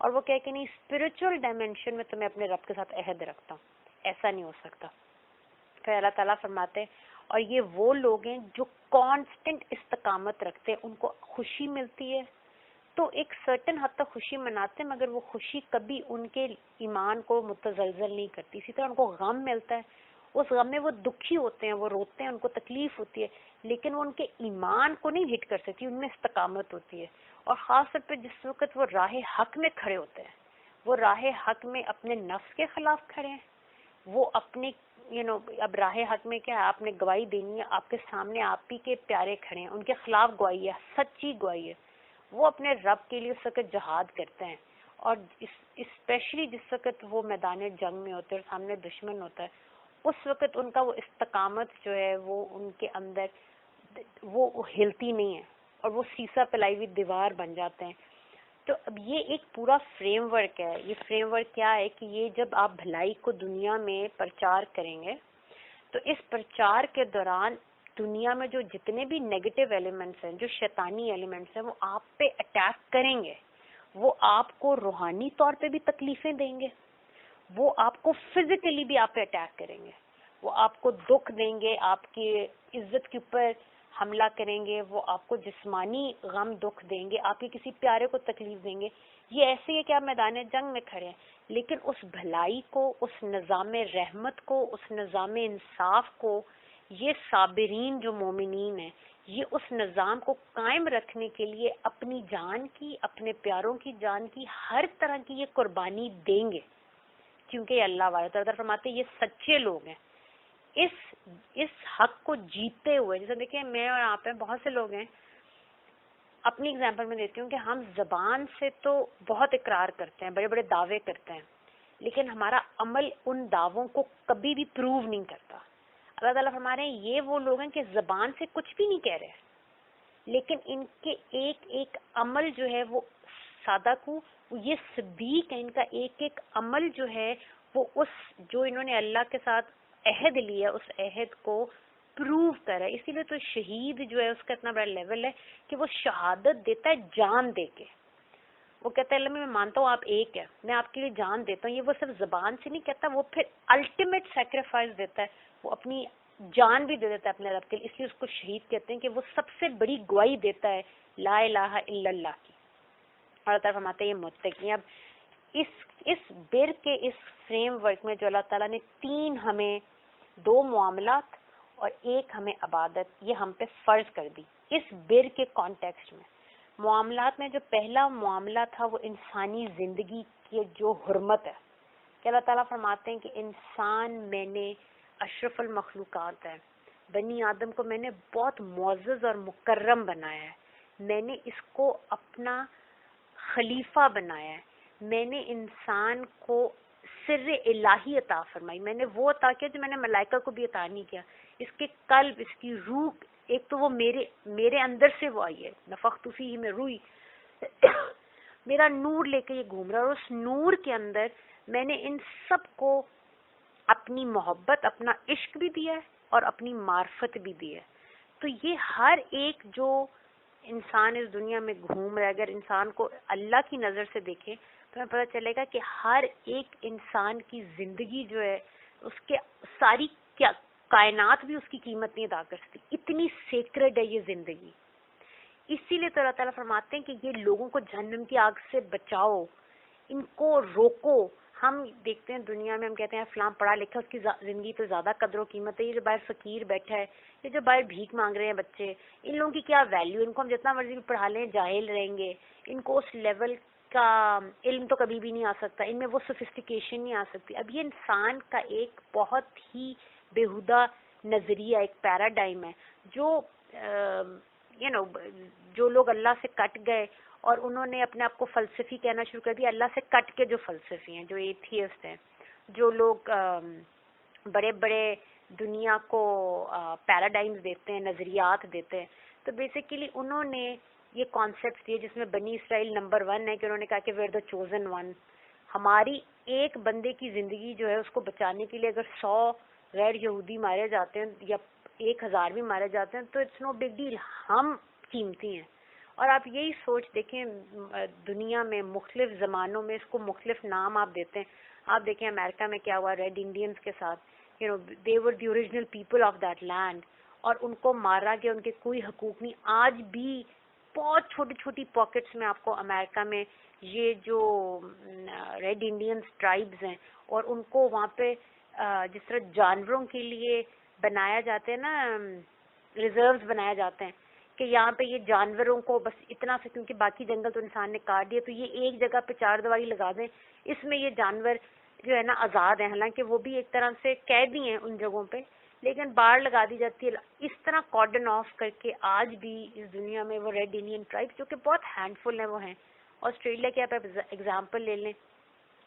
اور وہ کہے کہ نہیں اسپرچل ڈائمینشن میں تو میں اپنے رب کے ساتھ عہد رکھتا ہوں. ایسا نہیں ہو سکتا. پھر اللہ تعالیٰ فرماتے ہیں اور یہ وہ لوگ ہیں جو کانسٹنٹ استقامت رکھتے ہیں, ان کو خوشی ملتی ہے تو ایک سرٹن حد تک خوشی مناتے ہیں, مگر وہ خوشی کبھی ان کے ایمان کو متزلزل نہیں کرتی. اسی طرح ان کو غم ملتا ہے, اس غم میں وہ دکھی ہوتے ہیں, وہ روتے ہیں, ان کو تکلیف ہوتی ہے, لیکن وہ ان کے ایمان کو نہیں ہٹ کر سکتی, ان میں استقامت ہوتی ہے. اور خاص طور پہ جس وقت وہ راہ حق میں کھڑے ہوتے ہیں, وہ راہ حق میں اپنے نفس کے خلاف کھڑے ہیں, وہ اپنے اب راہ حق میں کیا ہے, آپ نے گواہی دینی ہے, آپ کے سامنے آپ ہی کے پیارے کھڑے ہیں, ان کے خلاف گواہی ہے, سچی گواہی ہے. وہ اپنے رب کے لیے اس وقت جہاد کرتے ہیں, اور اسپیشلی جس وقت وہ میدان جنگ میں ہوتے ہیں اور سامنے دشمن ہوتا ہے, اس وقت ان کا وہ استقامت جو ہے وہ ان کے اندر وہ ہلتی نہیں ہے, اور وہ سیسا پلائی ہوئی دیوار بن جاتے ہیں. تو اب یہ ایک پورا فریم ورک ہے. یہ فریم ورک کیا ہے کہ یہ جب آپ بھلائی کو دنیا میں پرچار کریں گے تو اس پرچار کے دوران دنیا میں جو جتنے بھی نیگیٹو ایلیمنٹس ہیں, جو شیطانی ایلیمنٹس ہیں, وہ آپ پہ اٹیک کریں گے. وہ آپ کو روحانی طور پہ بھی تکلیفیں دیں گے, وہ آپ کو فزیکلی بھی آپ پہ اٹیک کریں گے, وہ آپ کو دکھ دیں گے, آپ کی عزت کے اوپر حملہ کریں گے, وہ آپ کو جسمانی غم دکھ دیں گے, آپ کے کسی پیارے کو تکلیف دیں گے. یہ ایسے ہے کہ آپ میدان جنگ میں کھڑے ہیں, لیکن اس بھلائی کو, اس نظام رحمت کو, اس نظام انصاف کو یہ صابرین جو مومنین ہیں, یہ اس نظام کو قائم رکھنے کے لیے اپنی جان کی, اپنے پیاروں کی جان کی, ہر طرح کی یہ قربانی دیں گے, کیونکہ یہ اللہ والے تعالیٰ فرماتے ہیں یہ سچے لوگ ہیں. اس حق کو جیتے ہوئے, جیسے دیکھیں میں اور آپ ہیں, بہت سے لوگ ہیں, اپنی اگزامپل میں دیتی ہوں کہ ہم زبان سے تو بہت اقرار کرتے ہیں, بڑے بڑے دعوے کرتے ہیں, لیکن ہمارا عمل ان دعووں کو کبھی بھی پروو نہیں کرتا. اللہ تعالیٰ فرما رہے ہیں یہ وہ لوگ ہیں کہ زبان سے کچھ بھی نہیں کہہ رہے, لیکن ان کے ایک ایک عمل جو ہے وہ صادق ہو, یہ صدیق ہے, ان کا ایک ایک عمل جو ہے وہ اس جو انہوں نے اللہ کے ساتھ عہد لیا اس عہد کو پروو کرا. اسی لیے تو شہید جو ہے اس کا اتنا بڑا لیول ہے کہ وہ شہادت دیتا ہے جان دے کے. وہ کہتا ہے اللہ میں مانتا ہوں آپ ایک ہے, میں آپ کے لیے جان دیتا ہوں. یہ وہ صرف زبان سے نہیں کہتا, وہ پھر الٹیمیٹ سیکریفائس دیتا ہے, وہ اپنی جان بھی دے دیتا ہے اپنے رب کے لیے. اس لیے اس کو شہید کہتے ہیں کہ وہ سب سے بڑی گواہی دیتا ہے لا الہ الا اللہ کی. اللہ تعالیٰ فرماتے ہیں یہ متقی. اب اس بر کے اس فریم ورک میں جو اللہ تعالیٰ نے تین ہمیں, دو معاملات اور ایک ہمیں عبادت, یہ ہم پہ فرض کر دی اس بر کے کانٹیکسٹ میں. معاملات میں جو پہلا معاملہ تھا وہ انسانی زندگی کی جو حرمت ہے, کہ اللہ تعالیٰ فرماتے ہیں کہ انسان میں نے اشرف المخلوقات ہے, بنی آدم کو میں نے بہت معزز اور مکرم بنایا ہے, میں نے اس کو اپنا خلیفہ بنایا ہے, میں نے انسان کو سر الہی عطا فرمائی, میں نے وہ عطا کیا جو میں نے ملائکہ کو بھی عطا نہیں کیا. اس کے قلب, اس کی روح, ایک تو وہ میرے اندر سے وہ آئی ہے, نفخت فیہ میں روحی, میرا نور لے کے یہ گھوم رہا ہے, اور اس نور کے اندر میں نے ان سب کو اپنی محبت, اپنا عشق بھی دیا ہے اور اپنی معرفت بھی دی ہے. تو یہ ہر ایک جو انسان اس دنیا میں گھوم رہا ہے, اگر انسان کو اللہ کی نظر سے دیکھے تو ہمیں پتہ چلے گا کہ ہر ایک انسان کی زندگی جو ہے اس کے ساری کیا کائنات بھی اس کی قیمت نہیں ادا کر سکتی, اتنی سیکرڈ ہے یہ زندگی. اسی لیے تو اللہ تعالیٰ فرماتے ہیں کہ یہ لوگوں کو جہنم کی آگ سے بچاؤ, ان کو روکو. ہم دیکھتے ہیں دنیا میں, ہم کہتے ہیں فلاں پڑھا لکھا, اس کی زندگی تو زیادہ قدر و قیمت ہے, یہ جو باہر فقیر بیٹھا ہے, یہ جو باہر بھیک مانگ رہے ہیں بچے, ان لوگوں کی کیا ویلیو, ان کو ہم جتنا مرضی پڑھا لیں جاہل رہیں گے, ان کو اس لیول کا علم تو کبھی بھی نہیں آ سکتا, ان میں وہ سوفسٹیکیشن نہیں آ سکتی. اب یہ انسان کا ایک بہت ہی بیہودہ نظریہ, ایک پیراڈائم ہے جو جو لوگ اللہ سے کٹ گئے اور انہوں نے اپنے آپ کو فلسفی کہنا شروع کر دیا. اللہ سے کٹ کے جو فلسفی ہیں, جو ایتھیسٹ ہیں, جو لوگ بڑے بڑے دنیا کو پیراڈائمز دیتے ہیں, نظریات دیتے ہیں, تو بیسیکلی انہوں نے یہ کانسیپٹس دیے جس میں بنی اسرائیل نمبر 1 ہے, کہ انہوں نے کہا کہ we are the chosen one. ہماری ایک بندے کی زندگی جو ہے اس کو بچانے کے لیے اگر 100 غیر یہودی مارے جاتے ہیں یا 1000 بھی مارے جاتے ہیں تو اٹس نو بگ ڈیل, ہم قیمتی ہیں. اور آپ یہی سوچ دیکھیں دنیا میں مختلف زمانوں میں اس کو مختلف نام آپ دیتے ہیں. آپ دیکھیں امریکہ میں کیا ہوا ریڈ انڈینز کے ساتھ, they were the original people of that land, اور ان کو مارا گیا, ان کے کوئی حقوق نہیں. آج بھی بہت چھوٹی چھوٹی پاکٹس میں آپ کو امریکہ میں یہ جو ریڈ انڈینز ٹرائبز ہیں, اور ان کو وہاں پہ جس طرح جانوروں کے لیے بنایا جاتے ہیں نا, ریزروز بنایا جاتے ہیں کہ یہاں پہ یہ جانوروں کو بس اتنا سے, کیونکہ باقی جنگل تو انسان نے کاٹ دیا, تو یہ ایک جگہ پہ 4 دیواری لگا دیں, اس میں یہ جانور جو ہے نا آزاد ہیں, حالانکہ وہ بھی ایک طرح سے قیدی ہیں ان جگہوں پہ, لیکن باڑ لگا دی جاتی ہے. اس طرح کارڈن آف کر کے آج بھی اس دنیا میں وہ ریڈ انڈین ٹرائبس جو کہ بہت ہینڈ فل ہیں وہ ہیں. آسٹریلیا کے آپ ایگزامپل لے لیں,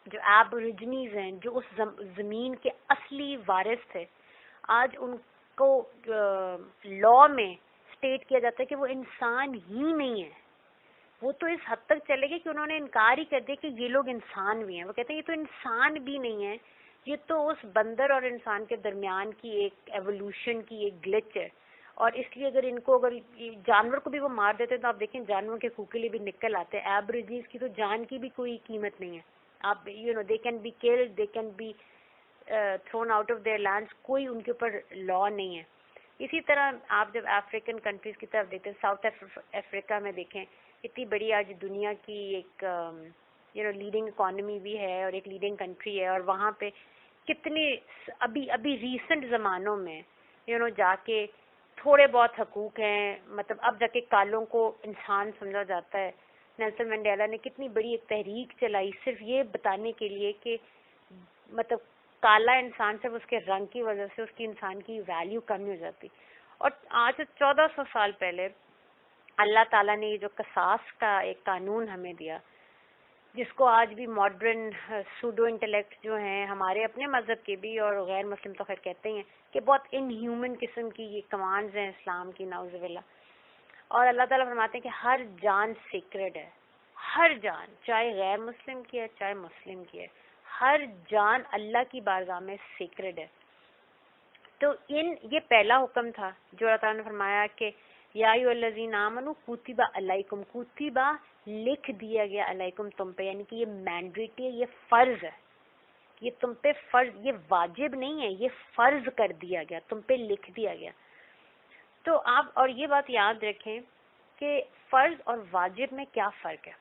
جو ایبوریجنیز ہیں, جو اس زمین کے اصلی وارث تھے, آج ان کو لا میں اسٹیٹ کیا جاتا ہے کہ وہ انسان ہی نہیں ہے. وہ تو اس حد تک چلے گئے کہ انہوں نے انکار ہی کر دیا کہ یہ لوگ انسان بھی ہیں. وہ کہتے ہیں یہ تو انسان بھی نہیں ہے, یہ تو اس بندر اور انسان کے درمیان کی ایک ایوولوشن کی ایک گلچ ہے. اور اس لیے اگر ان کو اگر جانور کو بھی وہ مار دیتے ہیں تو آپ دیکھیں جانوروں کے خون کے لیے بھی نکل آتے ہیں. ایبریجنز کی تو جان کی بھی کوئی قیمت نہیں ہے. آپ they can be killed, they can be thrown out of their lands, کوئی ان کے اوپر لا نہیں ہے. اسی طرح آپ جب افریقن کنٹریز کی طرف دیکھتے ہیں, ساؤتھ افریقہ میں دیکھیں اتنی بڑی آج دنیا کی ایک لیڈنگ اکانومی بھی ہے اور ایک لیڈنگ کنٹری ہے, اور وہاں پہ کتنے ابھی ریسنٹ زمانوں میں جا کے تھوڑے بہت حقوق ہیں, مطلب اب جا کے کالوں کو انسان سمجھا جاتا ہے. نیلسن منڈیلا نے کتنی بڑی ایک تحریک چلائی صرف یہ بتانے کے لیے کہ مطلب کالا انسان صرف اس کے رنگ کی وجہ سے اس کی انسان کی ویلیو کم نہیں ہو جاتی. اور آج سے 1400 سال پہلے اللہ تعالیٰ نے یہ جو قصاص کا ایک قانون ہمیں دیا, جس کو آج بھی ماڈرن سوڈو انٹلیکٹ جو ہیں ہمارے اپنے مذہب کے بھی اور غیر مسلم تو خیر کہتے ہیں کہ بہت ان ہیومن قسم کی یہ کمانڈز ہیں اسلام کی, نعوذ باللہ. اور اللہ تعالیٰ فرماتے ہیں کہ ہر جان سیکرڈ ہے, ہر جان, چاہے غیر مسلم کی ہے چاہے مسلم کی ہے, ہر جان اللہ کی بارگاہ میں سیکرڈ ہے. تو یہ پہلا حکم تھا جو اللہ تعالیٰ نے فرمایا کہ یا ایھا الذین آمنوا کتب علیکم, کتبہ لکھ دیا گیا, علیکم تم پہ, یعنی کہ یہ مینڈیٹری ہے, یہ فرض ہے, یہ تم پہ فرض, یہ واجب نہیں ہے, یہ فرض کر دیا گیا, تم پہ لکھ دیا گیا. تو آپ اور یہ بات یاد رکھیں کہ فرض اور واجب میں کیا فرق ہے.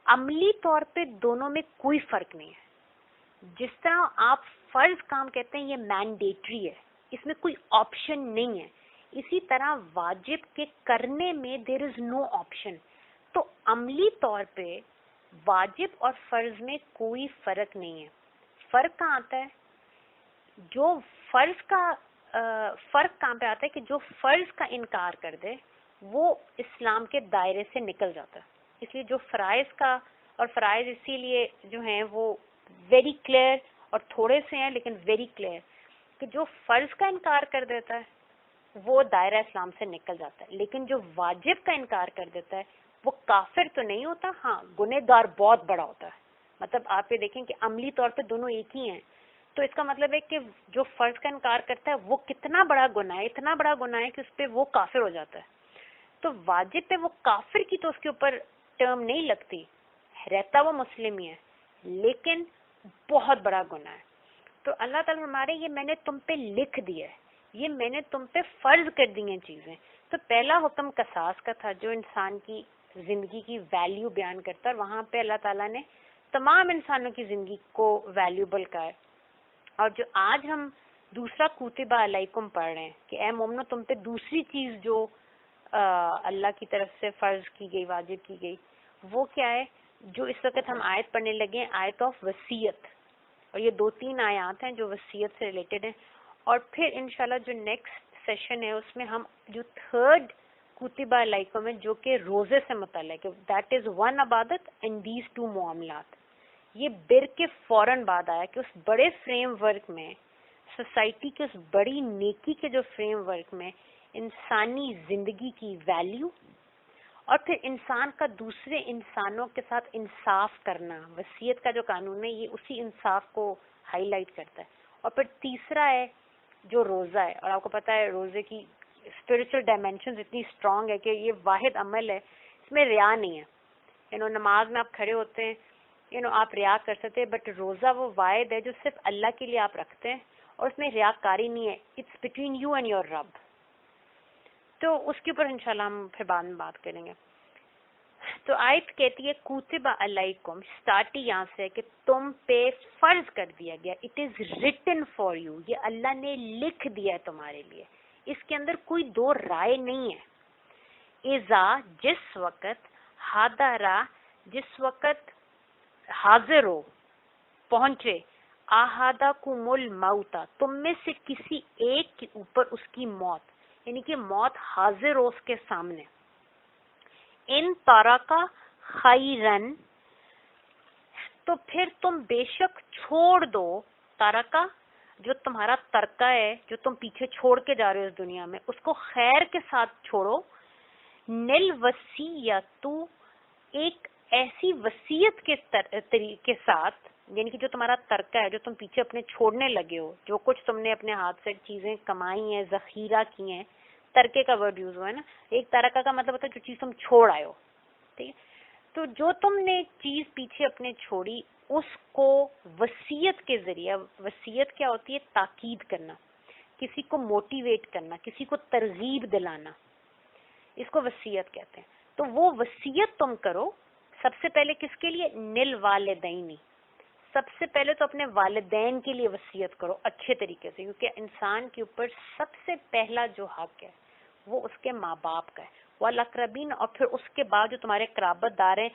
عملی طور پہ دونوں میں کوئی فرق نہیں ہے. جس طرح آپ فرض کام کہتے ہیں یہ مینڈیٹری ہے, اس میں کوئی آپشن نہیں ہے, اسی طرح واجب کے کرنے میں دیر از نو آپشن. تو عملی طور پہ واجب اور فرض میں کوئی فرق نہیں ہے. فرق کہاں آتا ہے, جو فرض کا فرق کہاں پہ آتا ہے کہ جو فرض کا انکار کر دے وہ اسلام کے دائرے سے نکل جاتا ہے. اس لیے جو فرائض کا, اور فرائض اسی لیے جو ہیں وہ ویری کلیئر اور تھوڑے سے ہیں لیکن ویری کلیئر, کہ جو فرض کا انکار کر دیتا ہے وہ دائرہ اسلام سے نکل جاتا ہے, لیکن جو واجب کا انکار کر دیتا ہے وہ کافر تو نہیں ہوتا, ہاں گنہگار بہت بڑا ہوتا ہے. مطلب آپ یہ دیکھیں کہ عملی طور پہ دونوں ایک ہی ہیں. تو اس کا مطلب ہے کہ جو فرض کا انکار کرتا ہے وہ کتنا بڑا گناہ ہے, اتنا بڑا گناہ ہے کہ اس پہ وہ کافر ہو جاتا ہے. تو واجب پہ وہ کافر کی تو اس کے اوپر ٹرم نہیں لگتی, رہتا وہ مسلم ہی ہے, لیکن بہت بڑا گناہ ہے. تو اللہ تعالیٰ ہمارے یہ میں نے تم پہ لکھ دیا ہے, یہ میں نے تم پہ فرض کر دی ہیں چیزیں. تو پہلا حکم قصاص کا تھا جو انسان کی زندگی کی ویلیو بیان کرتا ہے, اور وہاں پہ اللہ تعالیٰ نے تمام انسانوں کی زندگی کو ویلیوبل کہا ہے. اور جو آج ہم دوسرا کتب علیکم پڑھ رہے ہیں کہ اے مومنو تم پہ دوسری چیز جو اللہ کی طرف سے فرض کی گئی, واجب کی گئی, وہ کیا ہے, جو اس وقت ہم آیت پڑھنے لگے ہیں, آیت آف وصیت. اور یہ 2-3 آیات ہیں جو وصیت سے ریلیٹڈ ہیں. اور پھر انشاءاللہ جو نیکسٹ سیشن ہے اس میں ہم جو تھرڈ کتب علیکم ہے جو کہ روزے سے متعلق ہے, دیٹ از 1 عبادت اینڈ دیز 2 معاملات. یہ بر کے فوراً بعد آیا کہ اس بڑے فریم ورک میں, سوسائٹی کے اس بڑی نیکی کے جو فریم ورک میں انسانی زندگی کی ویلیو, اور پھر انسان کا دوسرے انسانوں کے ساتھ انصاف کرنا, وصیت کا جو قانون ہے یہ اسی انصاف کو ہائی لائٹ کرتا ہے. اور پھر تیسرا ہے جو روزہ ہے, اور آپ کو پتہ ہے روزے کی اسپرچل ڈائمینشنز اتنی اسٹرانگ ہے کہ یہ واحد عمل ہے، اس میں ریا نہیں ہے. نماز میں آپ کھڑے ہوتے ہیں، آپ ریا کر سکتے ہیں، بٹ روزہ وہ واحد ہے جو صرف اللہ کے لیے آپ رکھتے ہیں اور اس میں ریا کاری نہیں ہے. It's between you and your رب. تو اس کے اوپر انشاءاللہ ہم پھر بعد میں بات کریں گے. تو آیت کہتی ہے کوتب علیکم، اسٹارٹ ہی یہاں سے ہے کہ تم پہ فرض کر دیا گیا. It is written for you, یہ اللہ نے لکھ دیا ہے تمہارے لیے. اس کے اندر کوئی دو رائے نہیں ہے. اذا جس وقت، حاضرہ جس وقت حاضر ہو، پہنچے، احدکم الموت، تم میں سے کسی ایک کے اوپر اس کی موت، یعنی کہ موت حاضر ہو اس کے سامنے. ان ترکا خیرن، تو پھر تم بے شک چھوڑ دو. ترکا جو تمہارا ترکہ ہے، جو تم پیچھے چھوڑ کے جا رہے ہو اس دنیا میں، اس کو خیر کے ساتھ چھوڑو. نل وصیت، ایک ایسی وصیت کے ساتھ، یعنی کہ جو تمہارا ترکہ ہے، جو تم پیچھے اپنے چھوڑنے لگے ہو، جو کچھ تم نے اپنے ہاتھ سے چیزیں کمائی ہیں، ذخیرہ کی ہیں. ترکے کا ورڈ یوز ہوا ہے نا. ایک ترکہ کا مطلب ہوتا ہے جو چیز تم چھوڑ آئے ہو. ٹھیک ہے، تو جو تم نے چیز پیچھے اپنے چھوڑی، اس کو وصیت کے ذریعے، وصیت کیا ہوتی ہے؟ تاکید کرنا، کسی کو موٹیویٹ کرنا، کسی کو ترغیب دلانا، اس کو وصیت کہتے ہیں. تو وہ وصیت تم کرو. سب سے پہلے کس کے لیے؟ نل والدینی، سب سے پہلے تو اپنے والدین کے لیے وصیت کرو اچھے طریقے سے، کیونکہ انسان کے اوپر سب سے پہلا جو حق ہے وہ اس کے ماں باپ کا ہے. والاقربین، اور پھر اس کے بعد جو تمہارے قرابت دار ہیں،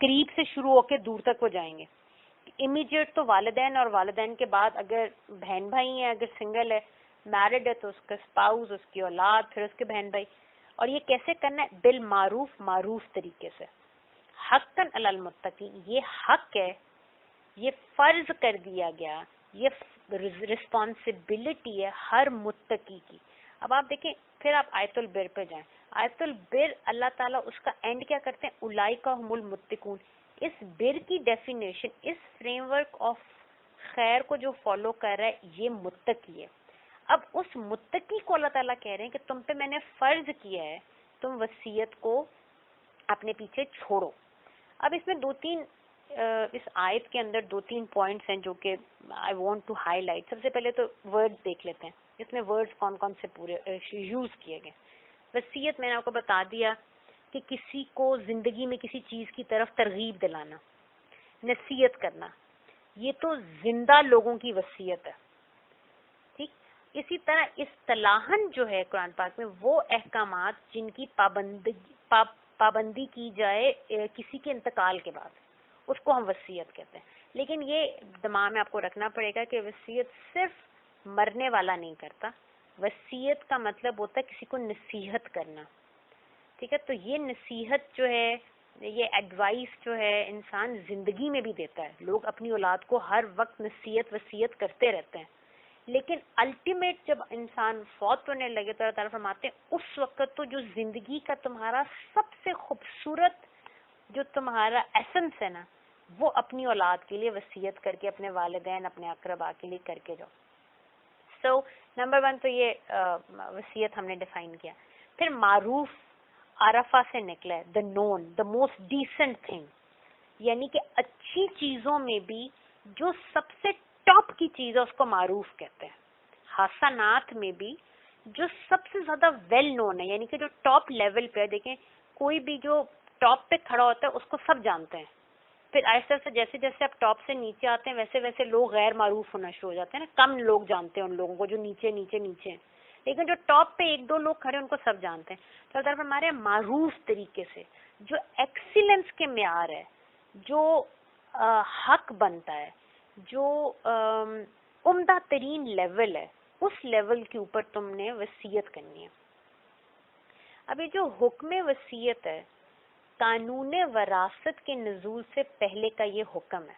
قریب سے شروع ہو کے دور تک وہ جائیں گے. امیڈیٹ تو والدین، اور والدین کے بعد اگر بہن بھائی ہیں، اگر سنگل ہے، میرڈ ہے تو اس کا اسپاؤس، اس کی اولاد، پھر اس کے بہن بھائی. اور یہ کیسے کرنا ہے؟ بالمعروف، معروف طریقے سے. حقاً علی المتقین، یہ حق ہے، یہ فرض کر دیا گیا، یہ رسپانسبلٹی ہے ہر متقی کی. اب آپ دیکھیں، پھر آپ آیت البر پہ جائیں. آیت البر اللہ تعالیٰ اس کا اینڈ کیا کرتے ہیں؟ اولئک هم المتقون. اس بر کی ڈیفینیشن، اس فریم ورک آف خیر کو جو فالو کر رہا ہے، یہ متقی ہے. اب اس متقی کو اللہ تعالیٰ کہہ رہے ہیں کہ تم پہ میں نے فرض کیا ہے، تم وصیت کو اپنے پیچھے چھوڑو. اب اس میں اس آیت کے اندر دو تین پوائنٹس ہیں جو کہ I want to highlight. سب سے پہلے تو ورڈز دیکھ لیتے ہیں، اس میں ورڈز کون کون سے پورے یوز کیے گئے. وصیت میں نے آپ کو بتا دیا کہ کسی کو زندگی میں کسی چیز کی طرف ترغیب دلانا، نصیحت کرنا، یہ تو زندہ لوگوں کی وصیت ہے. ٹھیک، اسی طرح اصطلاحاً جو ہے قرآن پاک میں وہ احکامات جن کی پابندی کی جائے کسی کے انتقال کے بعد، اس کو ہم وصیت کہتے ہیں. لیکن یہ دماغ میں آپ کو رکھنا پڑے گا کہ وصیت صرف مرنے والا نہیں کرتا. وصیت کا مطلب ہوتا ہے کسی کو نصیحت کرنا. ٹھیک ہے، تو یہ نصیحت جو ہے، یہ ایڈوائس جو ہے، انسان زندگی میں بھی دیتا ہے. لوگ اپنی اولاد کو ہر وقت نصیحت وصیت کرتے رہتے ہیں، لیکن الٹیمیٹ جب انسان فوت ہونے لگے تو اللہ تعالیٰ فرماتے ہیں اس وقت تو جو زندگی کا تمہارا سب سے خوبصورت جو تمہارا ایسنس ہے نا، وہ اپنی اولاد کے لیے وصیت کر کے، اپنے والدین، اپنے اقربا کے لیے کر کے جاؤ. سو نمبر 1 تو یہ وصیت ہم نے ڈیفائن کیا. پھر معروف عرفہ سے نکلا ہے، دا نون، دا موسٹ ڈیسنٹ تھنگ، یعنی کہ اچھی چیزوں میں بھی جو سب سے ٹاپ کی چیز ہے اس کو معروف کہتے ہیں. حسنات میں بھی جو سب سے زیادہ ویل نون ہے، یعنی کہ جو ٹاپ لیول پہ ہے. دیکھیں، کوئی بھی جو ٹاپ پہ کھڑا ہوتا ہے اس کو سب جانتے ہیں، پھر آہستہ آہستہ جیسے جیسے آپ ٹاپ سے نیچے آتے ہیں ویسے ویسے لوگ غیر معروف ہونا شروع ہو جاتے ہیں نا. کم لوگ جانتے ہیں ان لوگوں کو جو نیچے نیچے نیچے ہیں، لیکن جو ٹاپ پہ ایک دو لوگ کھڑے ان کو سب جانتے ہیں. تو اللہ تعالیٰ ہمارے معروف طریقے سے جو ایکسیلنس کے معیار ہے، جو حق بنتا ہے، جو عمدہ ترین لیول ہے، اس لیول کے اوپر تم نے وصیت کرنی ہے. ابھی جو حکم وصیت ہے، قانون وراثت کے نزول سے پہلے کا یہ حکم ہے.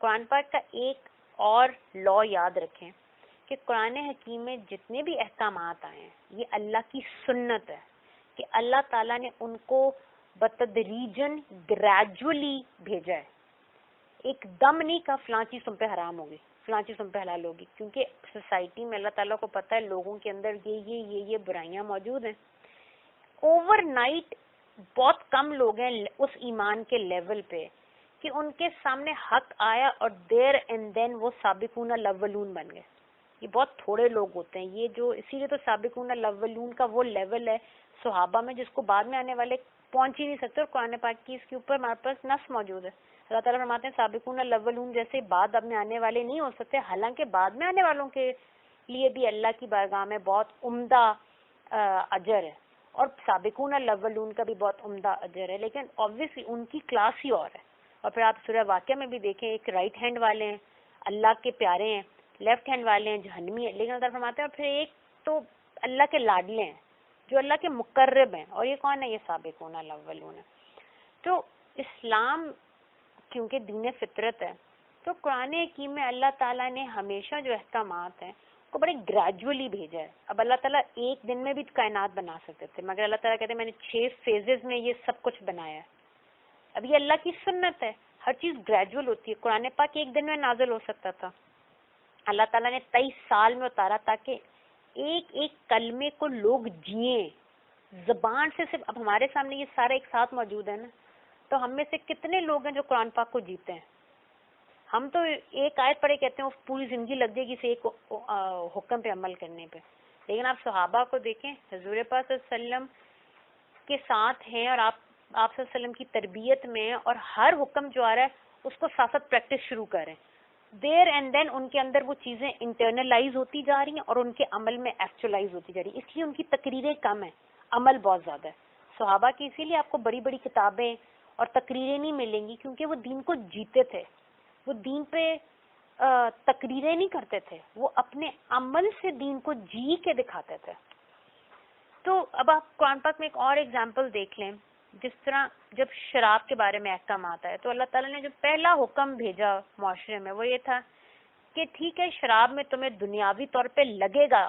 قرآن پاک کا ایک اور لا یاد رکھیں کہ قرآن حکیم میں جتنے بھی احکامات آئے ہیں یہ اللہ کی سنت ہے کہ اللہ تعالیٰ نے ان کو بتدریجن گریجولی بھیجا ہے. ایک دم نہیں کا فلاں چیز تم پہ حرام ہوگی، فلاں چیز تم پہ حلال ہوگی، کیونکہ سوسائٹی میں اللہ تعالیٰ کو پتہ ہے لوگوں کے اندر یہ برائیاں موجود ہیں. اوور نائٹ بہت کم لوگ ہیں اس ایمان کے لیول پہ کہ ان کے سامنے حق آیا اور دیر اینڈ دین وہ سابقون الاولون بن گئے. یہ بہت تھوڑے لوگ ہوتے ہیں یہ جو، اسی لیے تو سابقون الاولون کا وہ لیول ہے صحابہ میں جس کو بعد میں آنے والے پہنچ ہی نہیں سکتے، اور قرآن پاک کی اس کے اوپر ہمارے پاس نص موجود ہے. اللہ تعالیٰ فرماتے ہیں سابقون الاولون جیسے بعد اب میں آنے والے نہیں ہو سکتے، حالانکہ بعد میں آنے والوں کے لیے بھی اللہ کی بارگاہ میں بہت عمدہ اجر ہے، اور سابقون الاولون کا بھی بہت عمدہ اجر ہے، لیکن obviously ان کی کلاس ہی اور ہے. اور پھر آپ سورہ واقعہ میں بھی دیکھیں، ایک رائٹ ہینڈ والے ہیں اللہ کے پیارے ہیں، لیفٹ ہینڈ والے ہیں جہنمی ہیں، لیکن اللہ فرماتے ہیں اور پھر ایک تو اللہ کے لاڈلے ہیں جو اللہ کے مقرب ہیں، اور یہ کون ہے؟ یہ سابقون الاولون ہے. تو اسلام کیونکہ دین فطرت ہے، تو قرآن حکیم میں اللہ تعالیٰ نے ہمیشہ جو احکامات ہیں کو بڑے گریجولی بھیجا ہے. اب اللہ تعالیٰ ایک دن میں بھی کائنات بنا سکتے تھے، مگر اللہ تعالیٰ کہتے ہیں میں نے 6 فیزز میں یہ سب کچھ بنایا ہے. اب یہ اللہ کی سنت ہے، ہر چیز گریجول ہوتی ہے. قرآن پاک ایک دن میں نازل ہو سکتا تھا، اللہ تعالیٰ نے 23 سال میں اتارا تاکہ ایک ایک کلمے کو لوگ جئیں زبان سے. صرف اب ہمارے سامنے یہ سارا ایک ساتھ موجود ہے نا، تو ہم میں سے کتنے لوگ ہیں جو قرآن پاک کو جیتے ہیں؟ ہم تو ایک آیت پڑھے کہتے ہیں وہ پوری زندگی لگ جائے گی اسے ایک حکم پہ عمل کرنے پہ. لیکن آپ صحابہ کو دیکھیں، حضور پاک صلی اللہ علیہ وسلم کے ساتھ ہیں اور آپ صلی اللہ علیہ وسلم کی تربیت میں، اور ہر حکم جو آ رہا ہے اس کو ساتھ پریکٹس شروع کریں. دیر اینڈ دین ان کے اندر وہ چیزیں انٹرنلائز ہوتی جا رہی ہیں اور ان کے عمل میں ایکچولائز ہوتی جا رہی ہیں. اس لیے ان کی تقریریں کم ہیں، عمل بہت زیادہ ہے. صحابہ کی اسی لیے آپ کو بڑی بڑی کتابیں اور تقریریں نہیں ملیں گی، کیونکہ وہ دین کو جیتے تھے. وہ دین پہ تقریریں نہیں کرتے تھے، وہ اپنے عمل سے دین کو جی کے دکھاتے تھے. تو اب آپ قرآن پاک میں ایک اور ایگزامپل دیکھ لیں، جس طرح جب شراب کے بارے میں احکام آتا ہے تو اللہ تعالیٰ نے جو پہلا حکم بھیجا معاشرے میں وہ یہ تھا کہ ٹھیک ہے شراب میں تمہیں دنیاوی طور پہ لگے گا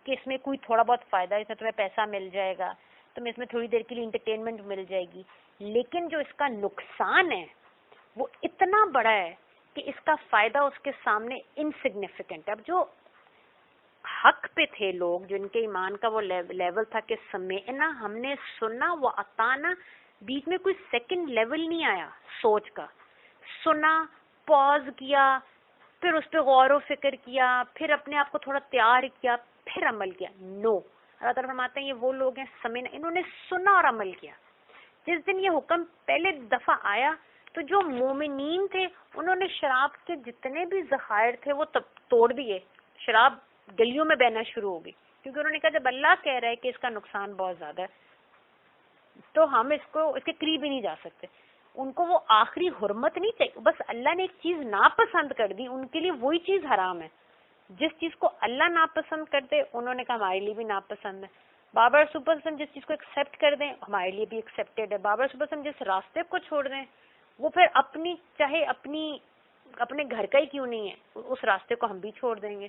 کہ اس میں کوئی تھوڑا بہت فائدہ ہے، اس میں تمہیں پیسہ مل جائے گا، تمہیں اس میں تھوڑی دیر کے لیے انٹرٹینمنٹ مل جائے گی، لیکن جو اس کا نقصان ہے وہ اتنا بڑا ہے کہ اس کا فائدہ اس کے سامنے انسگنیفیکنٹ ہے. اب جو حق پہ تھے لوگ، جن کے ایمان کا وہ لیول تھا کہ سمعنا، ہم نے سنا، وہ اطاعنا، بیچ میں کوئی سیکنڈ لیول نہیں آیا سوچ کا. سنا، پاز کیا، پھر اس پہ غور و فکر کیا، پھر اپنے آپ کو تھوڑا تیار کیا، پھر عمل کیا. نو، اللہ تعالیٰ فرماتے ہیں یہ وہ لوگ ہیں سمعنا، انہوں نے سنا اور عمل کیا. جس دن یہ حکم پہلے دفعہ آیا تو جو مومنین تھے انہوں نے شراب کے جتنے بھی ذخائر تھے وہ توڑ دیے. شراب گلیوں میں بہنا شروع ہو گئی، کیونکہ انہوں نے کہا جب اللہ کہہ رہا ہے کہ اس کا نقصان بہت زیادہ ہے تو ہم اس کے قریب ہی نہیں جا سکتے. ان کو وہ آخری حرمت نہیں چاہیے، بس اللہ نے ایک چیز ناپسند کر دی، ان کے لیے وہی چیز حرام ہے. جس چیز کو اللہ ناپسند کر دے انہوں نے کہا ہمارے لیے بھی ناپسند ہے. بابر سپر سم جس چیز کو ایکسیپٹ کر دیں ہمارے لیے بھی ایکسیپٹیڈ ہے. بابر سپر سم جس راستے کو چھوڑ دیں وہ پھر چاہے اپنے گھر کا ہی کیوں نہیں ہے اس راستے کو ہم بھی چھوڑ دیں گے.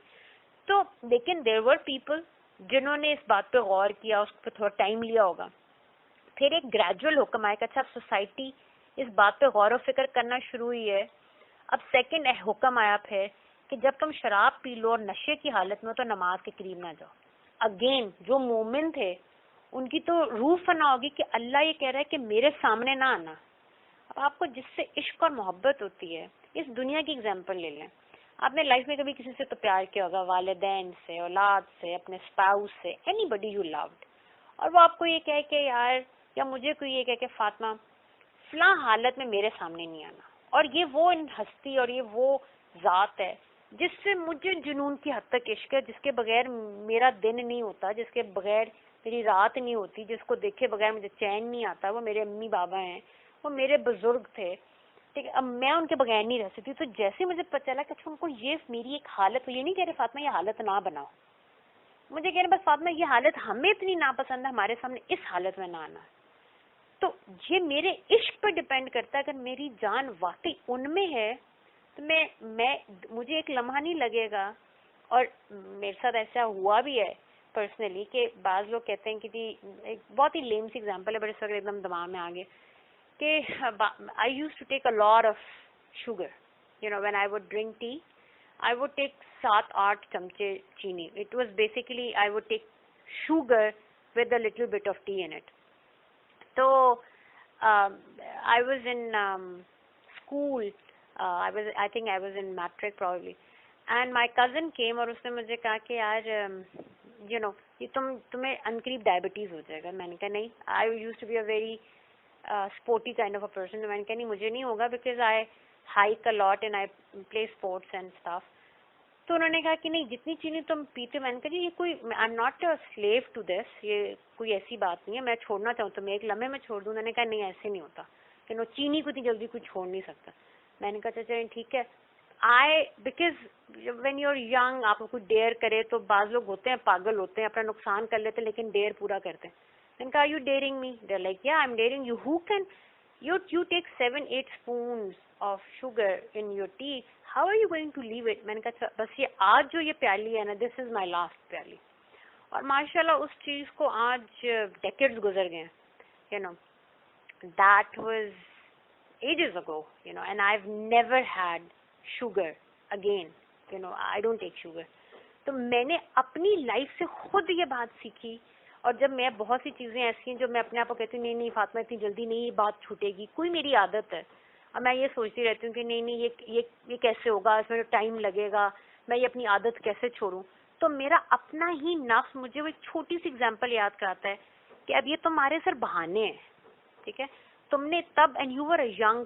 تو لیکن دیر ور پیپل جنہوں نے اس بات پہ غور کیا، اس پہ تھوڑا ٹائم لیا ہوگا. پھر ایک گریجول حکم آئے کہ اچھا اب سوسائٹی اس بات پہ غور و فکر کرنا شروع ہوئی ہے. اب سیکنڈ حکم آیا پھر کہ جب تم شراب پی لو اور نشے کی حالت میں تو نماز کے قریب نہ جاؤ. اگین جو مومن تھے ان کی تو روح فنا ہوگی کہ اللہ یہ کہہ رہا ہے کہ میرے سامنے نہ آنا. اب آپ کو جس سے عشق اور محبت ہوتی ہے، اس دنیا کی اگزامپل لے لیں. آپ نے لائف میں کبھی کسی سے تو پیار کیا ہوگا، والدین سے، اولاد سے، اپنے اسپاؤس سے، اینی بڈی یو لوڈ، اور وہ آپ کو یہ کہے کہ یار، یا مجھے کوئی یہ کہے کہ فاطمہ فلاں حالت میں میرے سامنے نہیں آنا، اور یہ وہ ہستی اور یہ وہ ذات ہے جس سے مجھے جنون کی حد تک عشق ہے، جس کے بغیر میرا دن نہیں ہوتا، جس کے بغیر میری رات نہیں ہوتی، جس کو دیکھے بغیر مجھے چین نہیں آتا. وہ میرے امی بابا ہیں، وہ میرے بزرگ تھے، ٹھیک ہے، اب میں ان کے بغیر نہیں رہ سکتی. تو جیسے مجھے پتہ چلا کہ اچھا ان کو یہ میری ایک حالت، یہ نہیں کہہ رہے فاطمہ یہ حالت نہ بناؤ، مجھے کہہ رہے بس فاطمہ یہ حالت ہمیں اتنی ناپسند ہے، ہمارے سامنے اس حالت میں نہ آنا. تو یہ میرے عشق پر ڈیپینڈ کرتا ہے. اگر میری جان واقعی ان میں ہے تو مجھے ایک لمحہ نہیں لگے گا. اور میرے ساتھ ایسا ہوا بھی ہے پرسنلی کہ بعض لوگ کہتے ہیں کہ جی، ایک بہت ہی لیم سی ایگزامپل ہے بٹ اس وقت ایک دم دماغ میں آگے کہ I used to take a lot of sugar, when I would drink tea. I would take 7-8 چمچے چینی. It was basically I would take sugar with a little bit of tea in it. So I was in school. I think I was in matric probably. And my cousin came اور اس نے مجھے کہا کہ یار you know یہ تمہیں انقریب diabetes ہو جائے گا. میں نے کہا نہیں. I used to be a very sporty kind of a person. میں نے کہا نہیں مجھے نہیں ہوگا because I hike a lot and I play sports and stuff. تو انہوں نے کہا کہ نہیں جتنی چینی تم پیتے. میں نے کہا جی یہ کوئی I'm not a slave to this. یہ کوئی ایسی بات نہیں ہے. میں چھوڑنا چاہوں تو میں ایک لمحے میں چھوڑ دوں. انہوں نے کہا نہیں ایسے نہیں ہوتا کہ نو چینی کو اتنی جلدی کوئی چھوڑ نہیں سکتا. میں نے کہا چلیں ٹھیک ہے. because when you're young آپ کو ڈیئر کرے تو بعض لوگ ہوتے ہیں پاگل ہوتے ہیں اپنا نقصان کر لیتے ہیں لیکن ڈیئر پورا کرتے ہیں. میں نے کہا are you daring me? They're like yeah I'm daring you. Who can you take 7-8 spoons of sugar in your tea. How are you going to leave it? میں نے کہا بس یہ آج جو یہ پیالی ہے نا this is my last پیالی. اور ماشاءاللہ اس چیز کو آج ڈیکیڈز گزر گئے ہیں. you know that was ages ago, you know, and I've never had sugar again. you know I don't take sugar. تو میں نے اپنی لائف سے خود یہ بات سیکھی. اور جب میں بہت سی چیزیں ایسی ہیں جو میں اپنے آپ کو کہتی ہوں نہیں نہیں فاطمہ اتنی جلدی نہیں یہ بات چھوٹے گی. کوئی میری عادت ہے اور میں یہ سوچتی رہتی ہوں کہ نہیں نہیں یہ کیسے ہوگا اس میں ٹائم لگے گا میں یہ اپنی عادت کیسے چھوڑوں. تو میرا اپنا ہی نفس مجھے وہ ایک چھوٹی سی اگزامپل یاد کراتا ہے کہ اب یہ تمہارے سر بہانے ہیں. ٹھیک ہے تم نے تب and you were a young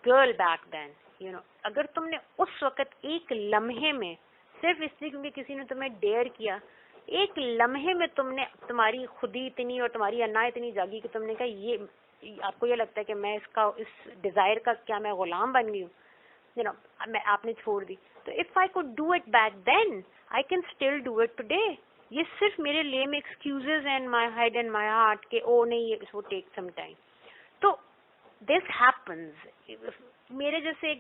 girl back then you know اگر تم نے اس وقت ایک لمحے میں صرف اس لیے کیونکہ کسی نے تمہیں ڈیئر کیا ایک لمحے میں تم نے تمہاری خودی اتنی اور تمہاری انا اتنی جاگی کہ تم نے کہا یہ آپ کو یہ لگتا ہے کہ میں اس ڈیزائر کا کیا میں غلام بن گئی ہوں. یو نو میں آپ نے چھوڑ دی. تو if I could do it back then I can still do it today. یہ صرف میرے لیے میں excuses and my head and my heart کہ او نہیں it would take some time. تو دس ہیپنز. میرے جیسے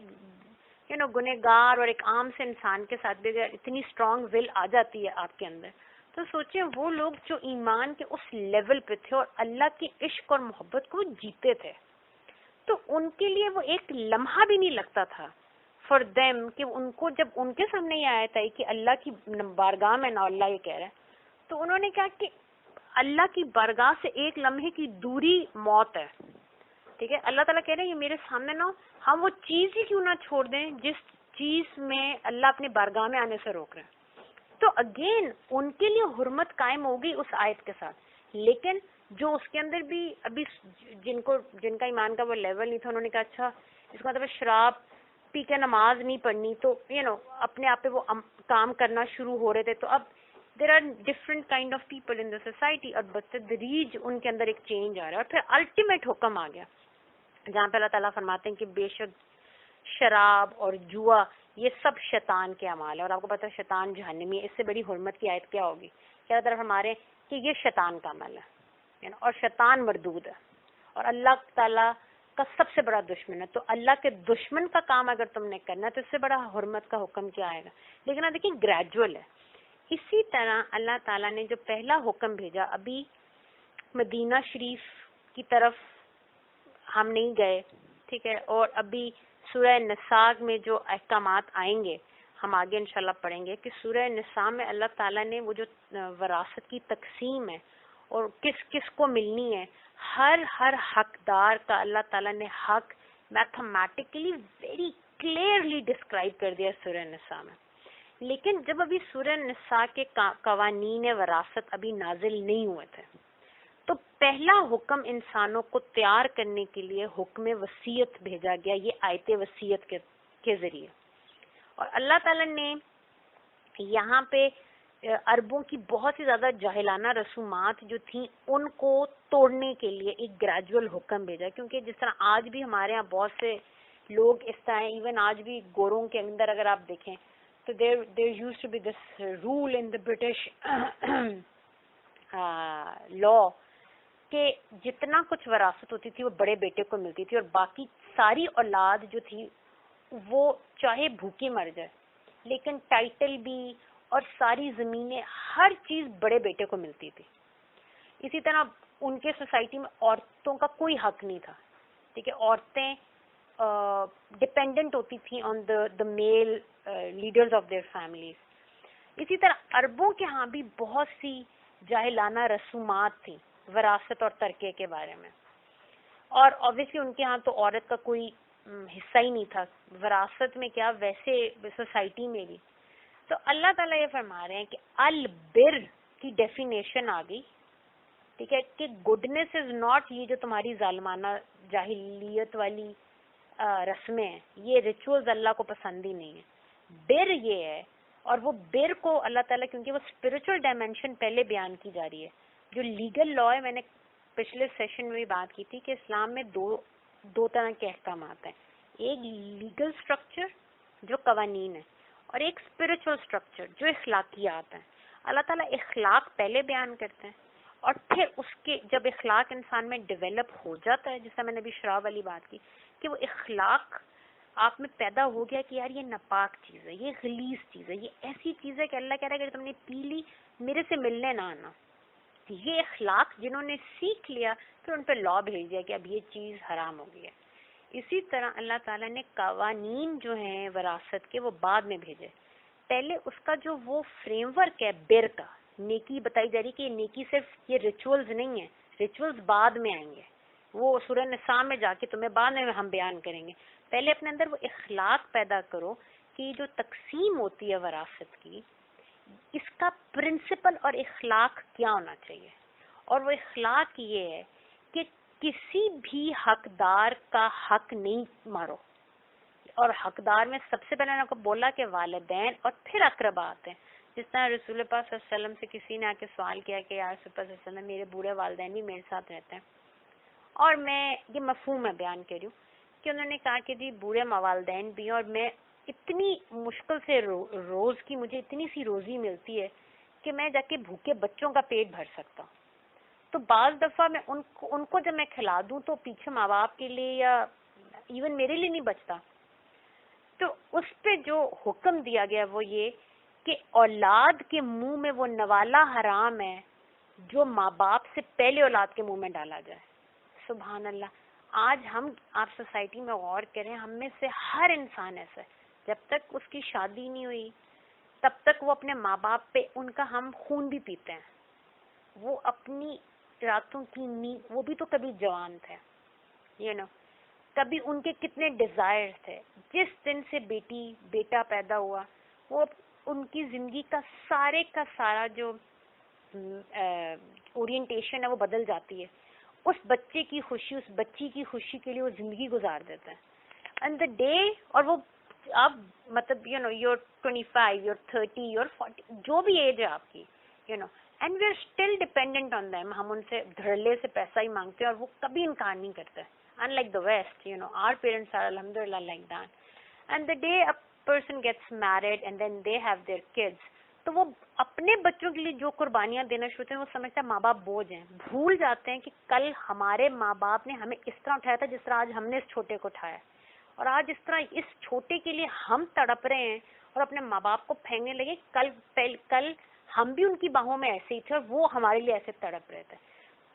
یو نو گنہگار اور ایک عام سے انسان کے ساتھ بھی اگر اتنی اسٹرانگ ول آ جاتی ہے آپ کے اندر تو سوچیں وہ لوگ جو ایمان کے اس لیول پہ تھے اور اللہ کی عشق اور محبت کو جیتے تھے تو ان کے لیے وہ ایک لمحہ بھی نہیں لگتا تھا فار دیم کہ ان کو جب ان کے سامنے یہ آیا تھا کہ اللہ کی بارگاہ میں نا اللہ یہ کہہ رہا ہے تو انہوں نے کہا کہ اللہ کی بارگاہ سے ایک لمحے کی دوری موت ہے. ٹھیک ہے اللہ تعالیٰ کہہ رہے ہیں یہ میرے سامنے نہ ہو ہم وہ چیز ہی کیوں نہ چھوڑ دیں جس چیز میں اللہ اپنے بارگاہ میں آنے سے روک رہے ہیں. تو اگین ان کے لیے حرمت قائم ہوگی اس آیت کے ساتھ. لیکن جو اس کے اندر بھی ابھی جن کا ایمان کا وہ لیول نہیں تھا انہوں نے کہا اچھا اس کا مطلب شراب پی کے نماز نہیں پڑھنی تو یو نو اپنے آپ پہ وہ کام کرنا شروع ہو رہے تھے. تو اب there are different kind of people in the society اور بتدریج ان کے اندر ایک چینج آ رہا ہے. اور پھر الٹیمیٹ حکم آ گیا جہاں پہ اللہ تعالیٰ فرماتے ہیں کہ بے شک شراب اور جوا یہ سب شیطان کے اعمال ہے. اور آپ کو پتہ ہے شیطان جہنمی ہے. اس سے بڑی حرمت کی آیت کیا ہوگی کہ اللہ تعالیٰ ہمارے کہ یہ شیطان کا عمل ہے اور شیطان مردود ہے اور اللہ تعالیٰ کا سب سے بڑا دشمن ہے. تو اللہ کے دشمن کا کام اگر تم نے کرنا ہے تو اس سے بڑا حرمت کا حکم کیا آئے گا. لیکن آپ دیکھیں گریجول ہے. اسی طرح اللہ تعالیٰ نے جو پہلا حکم بھیجا ابھی مدینہ شریف کی طرف ہم نہیں گئے ٹھیک ہے اور ابھی سورہ نساء میں جو احکامات آئیں گے ہم آگے انشاءاللہ پڑھیں گے کہ سورہ نساء میں اللہ تعالیٰ نے وہ جو وراثت کی تقسیم ہے اور کس کس کو ملنی ہے ہر حقدار کا اللہ تعالیٰ نے حق میتھمیٹکلی ویری کلیئرلی ڈسکرائب کر دیا سورہ نساء میں. لیکن جب ابھی سورہ نساء کے قوانین وراثت ابھی نازل نہیں ہوئے تھے تو پہلا حکم انسانوں کو تیار کرنے کے لیے حکم وصیت بھیجا گیا یہ آیت وصیت کے ذریعے. اور اللہ تعالیٰ نے یہاں پہ عربوں کی بہت سی زیادہ جاہلانہ رسومات جو تھیں ان کو توڑنے کے لیے ایک گریجول حکم بھیجا. کیونکہ جس طرح آج بھی ہمارے ہاں بہت سے لوگ اس طرح ایون آج بھی گوروں کے اندر اگر آپ دیکھیں تو there used to be this rule in the British law کہ جتنا کچھ وراثت ہوتی تھی وہ بڑے بیٹے کو ملتی تھی اور باقی ساری اولاد جو تھی وہ چاہے بھوکی مر جائے لیکن ٹائٹل بھی اور ساری زمینیں ہر چیز بڑے بیٹے کو ملتی تھی. اسی طرح ان کے سوسائٹی میں عورتوں کا کوئی حق نہیں تھا. ٹھیک ہے عورتیں ڈپینڈنٹ ہوتی تھیں آن دا میل لیڈرز آف دیئر فیملیز. اسی طرح عربوں کے ہاں بھی بہت سی جاہلانہ رسومات تھیں وراثت اور ترکے کے بارے میں, اور obviously ان کے ہاں تو عورت کا کوئی حصہ ہی نہیں تھا وراثت میں, کیا ویسے سوسائٹی میں بھی. تو اللہ تعالیٰ یہ فرما رہے ہیں کہ البر کی ڈیفینیشن آ گئی, ٹھیک ہے, کہ گڈنس از ناٹ یہ جو تمہاری ظالمانہ جاہلیت والی رسمیں ہیں, یہ ریچولز اللہ کو پسند ہی نہیں ہے. بر یہ ہے, اور وہ بر کو اللہ تعالیٰ, کیونکہ وہ اسپرچل ڈائمینشن پہلے بیان کی جا رہی ہے. جو لیگل لا ہے, میں نے پچھلے سیشن میں بھی بات کی تھی کہ اسلام میں دو طرح کے احکامات ہیں, ایک لیگل اسٹرکچر جو قوانین ہے, اور ایک اسپرچل اسٹرکچر جو اخلاقیات ہیں. اللہ تعالیٰ اخلاق پہلے بیان کرتے ہیں, اور پھر اس کے جب اخلاق انسان میں ڈیولپ ہو جاتا ہے, جیسا میں نے ابھی شراب والی بات کی کہ وہ اخلاق آپ میں پیدا ہو گیا کہ یار یہ ناپاک چیز ہے, یہ غلیظ چیز ہے, یہ ایسی چیز ہے کہ اللہ کہہ رہا ہے کہ تم نے پی لی میرے سے ملنے نہ آنا. یہ اخلاق جنہوں نے سیکھ لیا پھر ان پہ لا بھیج دیا کہ اب یہ چیز حرام ہو گئی ہے. اسی طرح اللہ تعالیٰ نے قوانین جو ہیں وراثت کے وہ بعد میں بھیجے. پہلے اس کا جو وہ فریم ورک ہے بر کا, نیکی بتائی جا رہی کہ یہ نیکی صرف یہ ریچولز نہیں ہے, ریچولز بعد میں آئیں گے, وہ سورہ نساء میں جا کے تمہیں بعد میں ہم بیان کریں گے. پہلے اپنے اندر وہ اخلاق پیدا کرو کہ یہ جو تقسیم ہوتی ہے وراثت کی, اس کا پرنسپل اور اخلاق کیا ہونا چاہیے. اور وہ اخلاق یہ ہے کہ کسی بھی حقدار کا حق نہیں مارو, اور حقدار میں سب سے پہلے میں نے کو بولا کہ والدین اور پھر اقربا آتے ہیں. جس طرح رسول پاک صلی اللہ علیہ وسلم سے کسی نے آ کے سوال کیا کہ یا رسول پاک صلی اللہ علیہ وسلم میرے بوڑھے والدین بھی میرے ساتھ رہتے ہیں, اور میں یہ مفہوم میں بیان کر رہی ہوں کہ انہوں نے کہا کہ جی بوڑھے والدین بھی ہیں, اور میں اتنی مشکل سے روز کی مجھے اتنی سی روزی ملتی ہے کہ میں جا کے بھوکے بچوں کا پیٹ بھر سکتا ہوں. تو بعض دفعہ میں ان کو جب میں کھلا دوں تو پیچھے ماں باپ کے لیے یا ایون میرے لیے نہیں بچتا. تو اس پہ جو حکم دیا گیا وہ یہ کہ اولاد کے منہ میں وہ نوالا حرام ہے جو ماں باپ سے پہلے اولاد کے منہ میں ڈالا جائے. سبحان اللہ. آج آپ سوسائٹی میں غور کریں, ہم میں سے ہر انسان ایسا ہے, جب تک اس کی شادی نہیں ہوئی تب تک وہ اپنے ماں باپ پہ ان کا ہم خون بھی پیتے ہیں. وہ اپنی راتوں کی نیند, وہ بھی تو کبھی جوان تھے, کبھی ان کے کتنے ڈیزائر تھے. جس دن سے بیٹا پیدا ہوا وہ ان کی زندگی کا سارا جو اورینٹیشن ہے وہ بدل جاتی ہے. اس بچے کی خوشی, اس بچی کی خوشی کے لیے وہ زندگی گزار دیتا ہے. اینڈ دا ڈے, اور وہ آپ مطلب یور 25, یور 30, یور 40, جو بھی ایج ہے آپ کی, and we are still dependent on them. ہم ان سے دھڑلے سے پیسہ ہی مانگتے ہیں اور وہ کبھی انکار نہیں کرتے. Unlike the West, our parents are alhamdulillah like that. And the day a person gets married and then they have their kids, تو وہ اپنے بچوں کے لیے جو قربانیاں دینا شروع ہوتے ہیں وہ سمجھتا ہے ماں باپ بوجھ ہیں. بھول جاتے ہیں کہ کل ہمارے ماں باپ نے ہمیں اس طرح اٹھایا تھا جس طرح آج ہم نے اس چھوٹے کو اٹھایا, اور آج اس طرح اس چھوٹے کے لیے ہم تڑپ رہے ہیں اور اپنے ماں باپ کو پھینکنے لگے. کل ہم بھی ان کی باہوں میں ایسے ہی تھے اور وہ ہمارے لیے ایسے تڑپ رہے تھے.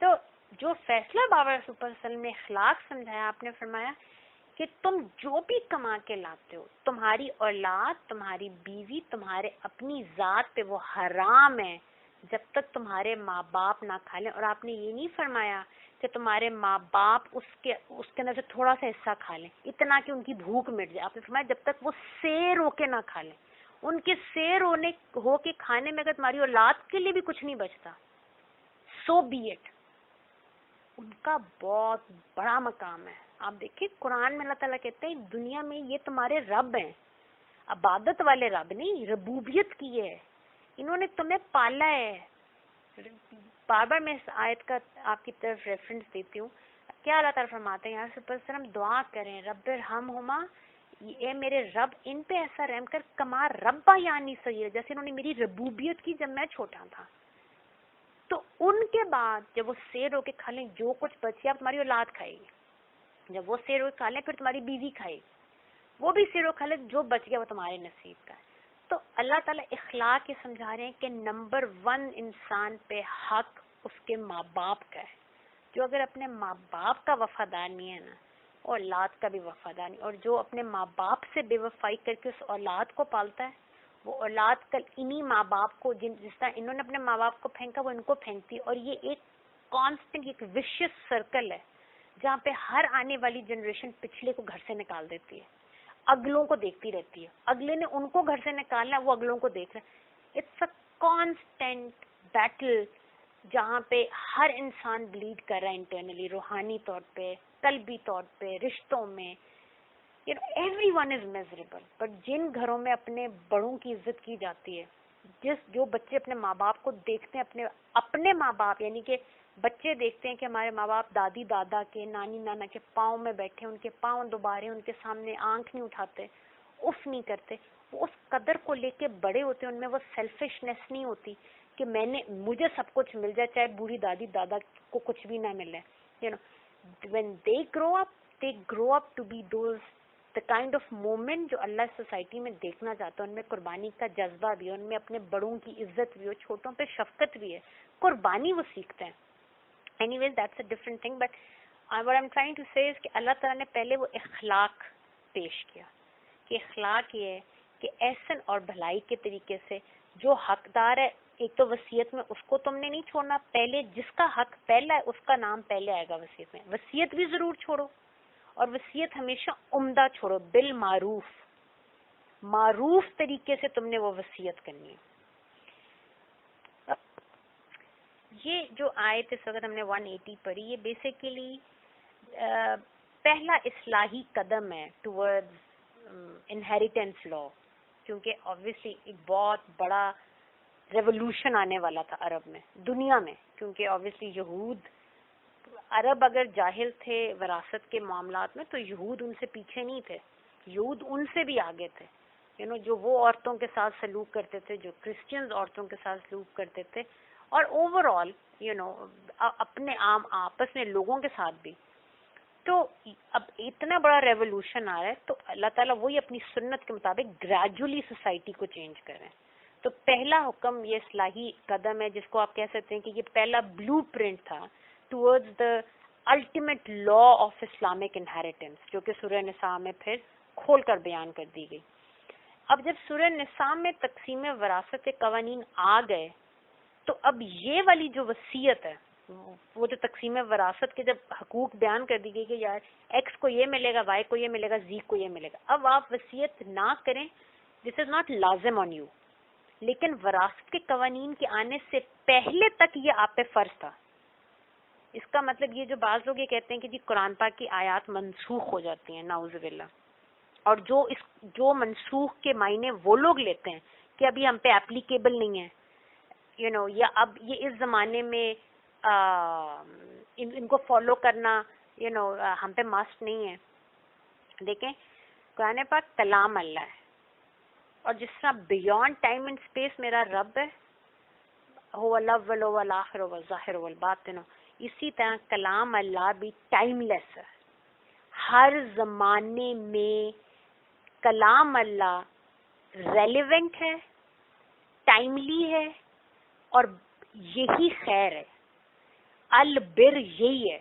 تو جو فیصلہ بابا رسول اللہ علیہ وسلم نے اخلاق سمجھایا, آپ نے فرمایا کہ تم جو بھی کما کے لاتے ہو, تمہاری اولاد, تمہاری بیوی, تمہارے اپنی ذات پہ وہ حرام ہے جب تک تمہارے ماں باپ نہ کھا لیں. اور آپ نے یہ نہیں فرمایا کہ تمہارے ماں باپ اس کے اندر سے تھوڑا سا حصہ کھا لیں اتنا کہ ان کی بھوک مٹ جائے. آپ نے فرمایا جب تک وہ سیر ہو کے نہ کھا لیں. ان کے سیر ہو کے کھانے میں اگر تمہاری اولاد کے لیے بھی کچھ نہیں بچتا, سو بی اٹ. ان کا بہت بڑا مقام ہے. آپ دیکھیں قرآن میں اللہ تعالیٰ کہتے ہیں دنیا میں یہ تمہارے رب ہیں, عبادت والے رب نہیں, ربوبیت کی ہے. انہوں نے تمہیں پالا ہے. بار بار میں اس آیت کا آپ کی طرف ریفرنس دیتی ہوں. کیا اللہ تعالیٰ فرماتے ہیں, یہاں سے ہم دعا کریں رب ارحمہما, اے میرے رب ان پہ ایسا رحم کر کما ربا یعنی صغیر, جیسے انہوں نے میری ربوبیت کی جب میں چھوٹا تھا. تو ان کے بعد جب وہ سیر ہو کے کھا لیں جو کچھ بچے, اب تمہاری اولاد کھائے گی. جب وہ سیر ہو کے کھا لیں پھر تمہاری بیوی کھائے گی, وہ بھی سیر ہو کھا لیں, جو بچ گیا وہ تمہارے نصیب کا ہے. تو اللہ تعالیٰ اخلاق یہ سمجھا رہے ہیں کہ نمبر 1 انسان پہ حق اس کے ماں باپ کا ہے. جو اگر اپنے ماں باپ کا وفادار نہیں ہے نا, اولاد کا بھی وفادار نہیں. اور جو اپنے ماں باپ سے بے وفائی کر کے اس اولاد کو پالتا ہے وہ اولاد کل انہی ماں باپ کو جس طرح انہوں نے اپنے ماں باپ کو پھینکا وہ ان کو پھینکتی. اور یہ ایک کانسٹنٹ ایک وشیس سرکل ہے جہاں پہ ہر آنے والی جنریشن پچھلے کو گھر سے نکال دیتی ہے, اگلوں کو دیکھتی رہتی ہے. اگلے نے ان کو گھر سے نکالنا ہے, وہ اگلوں کو دیکھ رہے ہیں. اٹس اے کانسٹنٹ بیٹل جہاں پہ ہر انسان بلیڈ کر رہا ہے انٹرنلی, روحانی طور پہ, قلبی طور پہ, رشتوں میں. everyone is miserable. بٹ جن گھروں میں اپنے بڑوں کی عزت کی جاتی ہے, جو بچے اپنے ماں باپ کو دیکھتے ہیں, اپنے ماں باپ یعنی کہ بچے دیکھتے ہیں کہ ہمارے ماں باپ دادی دادا کے, نانی نانا کے پاؤں میں بیٹھے, ان کے پاؤں دوبارے ان کے سامنے آنکھ نہیں اٹھاتے, اف نہیں کرتے, وہ اس قدر کو لے کے بڑے ہوتے ہیں. ان میں وہ سیلفشنس نہیں ہوتی کہ مجھے سب کچھ مل جائے چاہے بوڑھی دادی دادا کو کچھ بھی نہ ملے. when they grow up to be the kind of moment جو اللہ سوسائٹی میں دیکھنا چاہتا ہے. ان میں قربانی کا جذبہ بھی ہے, ان میں اپنے بڑوں کی عزت بھی ہے, چھوٹوں پہ شفقت بھی ہے, قربانی وہ سیکھتے ہیں. Anyways, that's a different thing, but what I'm trying to say is کہ اللہ تعالیٰ نے پہلے وہ اخلاق پیش کیا کہ اخلاق یہ ہے کہ احسن اور بھلائی کے طریقے سے جو حقدار ہے, ایک تو وصیت میں اس کو تم نے نہیں چھوڑنا, پہلے جس کا حق پہلا ہے اس کا نام پہلے آئے گا وصیت میں. وصیت بھی ضرور چھوڑو, اور وصیت ہمیشہ عمدہ چھوڑو, بالمعروف, معروف طریقے سے تم نے وہ وصیت کرنی ہے. یہ جو آیت اس وقت ہم نے 180 پڑھی, یہ بیسیکلی پہلا اصلاحی قدم ہے ٹورڈز انہیریٹنس لا, کیونکہ آبویسلی ایک بہت بڑا ریولوشن آنے والا تھا عرب میں, دنیا میں, کیونکہ آبویسلی یہود, عرب اگر جاہل تھے وراثت کے معاملات میں تو یہود ان سے پیچھے نہیں تھے, یہود ان سے بھی آگے تھے. جو وہ عورتوں کے ساتھ سلوک کرتے تھے, جو کرسچنز عورتوں کے ساتھ سلوک کرتے تھے, اور اوور آل اپنے عام آپس میں لوگوں کے ساتھ بھی. تو اب اتنا بڑا ریولوشن آ رہا ہے تو اللہ تعالیٰ وہی اپنی سنت کے مطابق گریجولی سوسائٹی کو چینج کر رہے ہیں. تو پہلا حکم یہ اصلاحی قدم ہے جس کو آپ کہہ سکتے ہیں کہ یہ پہلا بلو پرنٹ تھا towards the ultimate law of Islamic inheritance, جو کہ سورہ نساء میں پھر کھول کر بیان کر دی گئی. اب جب سورہ نساء میں تقسیم وراثت کے قوانین آ گئے تو اب یہ والی جو وصیت ہے, وہ جو تقسیم وراثت کے جب حقوق بیان کر دی گئی کہ یار ایکس کو یہ ملے گا, وائی کو یہ ملے گا, زی کو یہ ملے گا, اب آپ وصیت نہ کریں, دس از ناٹ لازم آن یو, لیکن وراثت کے قوانین کے آنے سے پہلے تک یہ آپ پہ فرض تھا. اس کا مطلب یہ جو بعض لوگ یہ کہتے ہیں کہ جی قرآن پاک کی آیات منسوخ ہو جاتی ہیں, نعوذ باللہ, اور جو منسوخ کے معنی وہ لوگ لیتے ہیں کہ ابھی ہم پہ اپلیکیبل نہیں ہے, یا اب یہ اس زمانے میں ان کو فالو کرنا ہم پہ ماسٹ نہیں ہے. دیکھیں قرآن پاک کلام اللہ ہے, اور جس طرح بیونڈ ٹائم اینڈ اسپیس میرا رب ہے, هو الاول والآخر والظاہر والباطن, اسی طرح کلام اللہ بھی ٹائم لیس ہے. ہر زمانے میں کلام اللہ ریلیونٹ ہے, ٹائملی ہے, اور یہی خیر ہے. البر یہی ہے.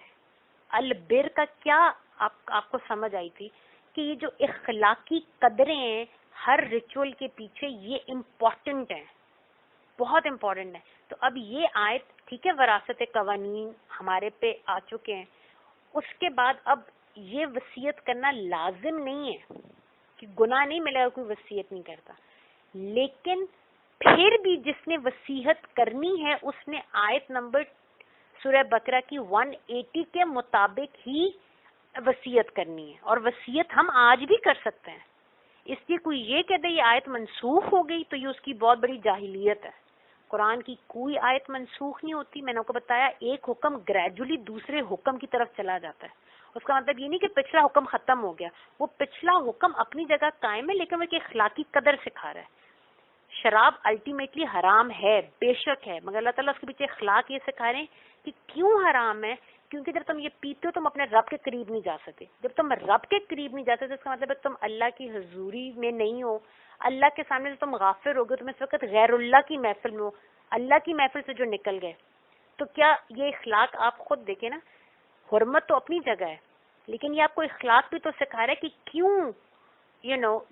البر کا کیا آپ کو سمجھ آئی تھی کہ یہ جو اخلاقی قدریں ہیں ہر ریچول کے پیچھے, یہ امپورٹنٹ ہیں, بہت امپورٹنٹ ہے. تو اب یہ آیت ٹھیک ہے وراثت قوانین ہمارے پہ آ چکے ہیں, اس کے بعد اب یہ وصیت کرنا لازم نہیں ہے کہ گناہ نہیں ملے گا کوئی وصیت نہیں کرتا, لیکن پھر بھی جس نے وصیت کرنی ہے اس نے آیت نمبر سورہ بقرہ کی 180 کے مطابق ہی وصیت کرنی ہے, اور وصیت ہم آج بھی کر سکتے ہیں. اس لیے کوئی یہ کہہ دے یہ آیت منسوخ ہو گئی تو یہ اس کی بہت بڑی جاہلیت ہے. قرآن کی کوئی آیت منسوخ نہیں ہوتی. میں نے آپ کو بتایا ایک حکم گریجولی دوسرے حکم کی طرف چلا جاتا ہے. اس کا مطلب یہ نہیں کہ پچھلا حکم ختم ہو گیا, وہ پچھلا حکم اپنی جگہ قائم ہے, لیکن وہ ایک اخلاقی قدر سکھا رہا ہے. شراب الٹیمیٹلی حرام ہے, بے شک ہے, مگر اللہ تعالیٰ اس کے پیچھے اخلاق یہ سکھا رہے ہیں کہ کیوں حرام ہے, کیونکہ جب تم یہ پیتے ہو تم اپنے رب کے قریب نہیں جا سکتے. جب تم رب کے قریب نہیں جاتے تو اس کا مطلب ہے تم اللہ کی حضوری میں نہیں ہو, اللہ کے سامنے سے تم غافل ہو گئے, تم اس وقت غیر اللہ کی محفل میں ہو, اللہ کی محفل سے جو نکل گئے. تو کیا یہ اخلاق آپ خود دیکھیں نا, حرمت تو اپنی جگہ ہے, لیکن یہ آپ کو اخلاق بھی تو سکھا رہا ہے کہ کیوں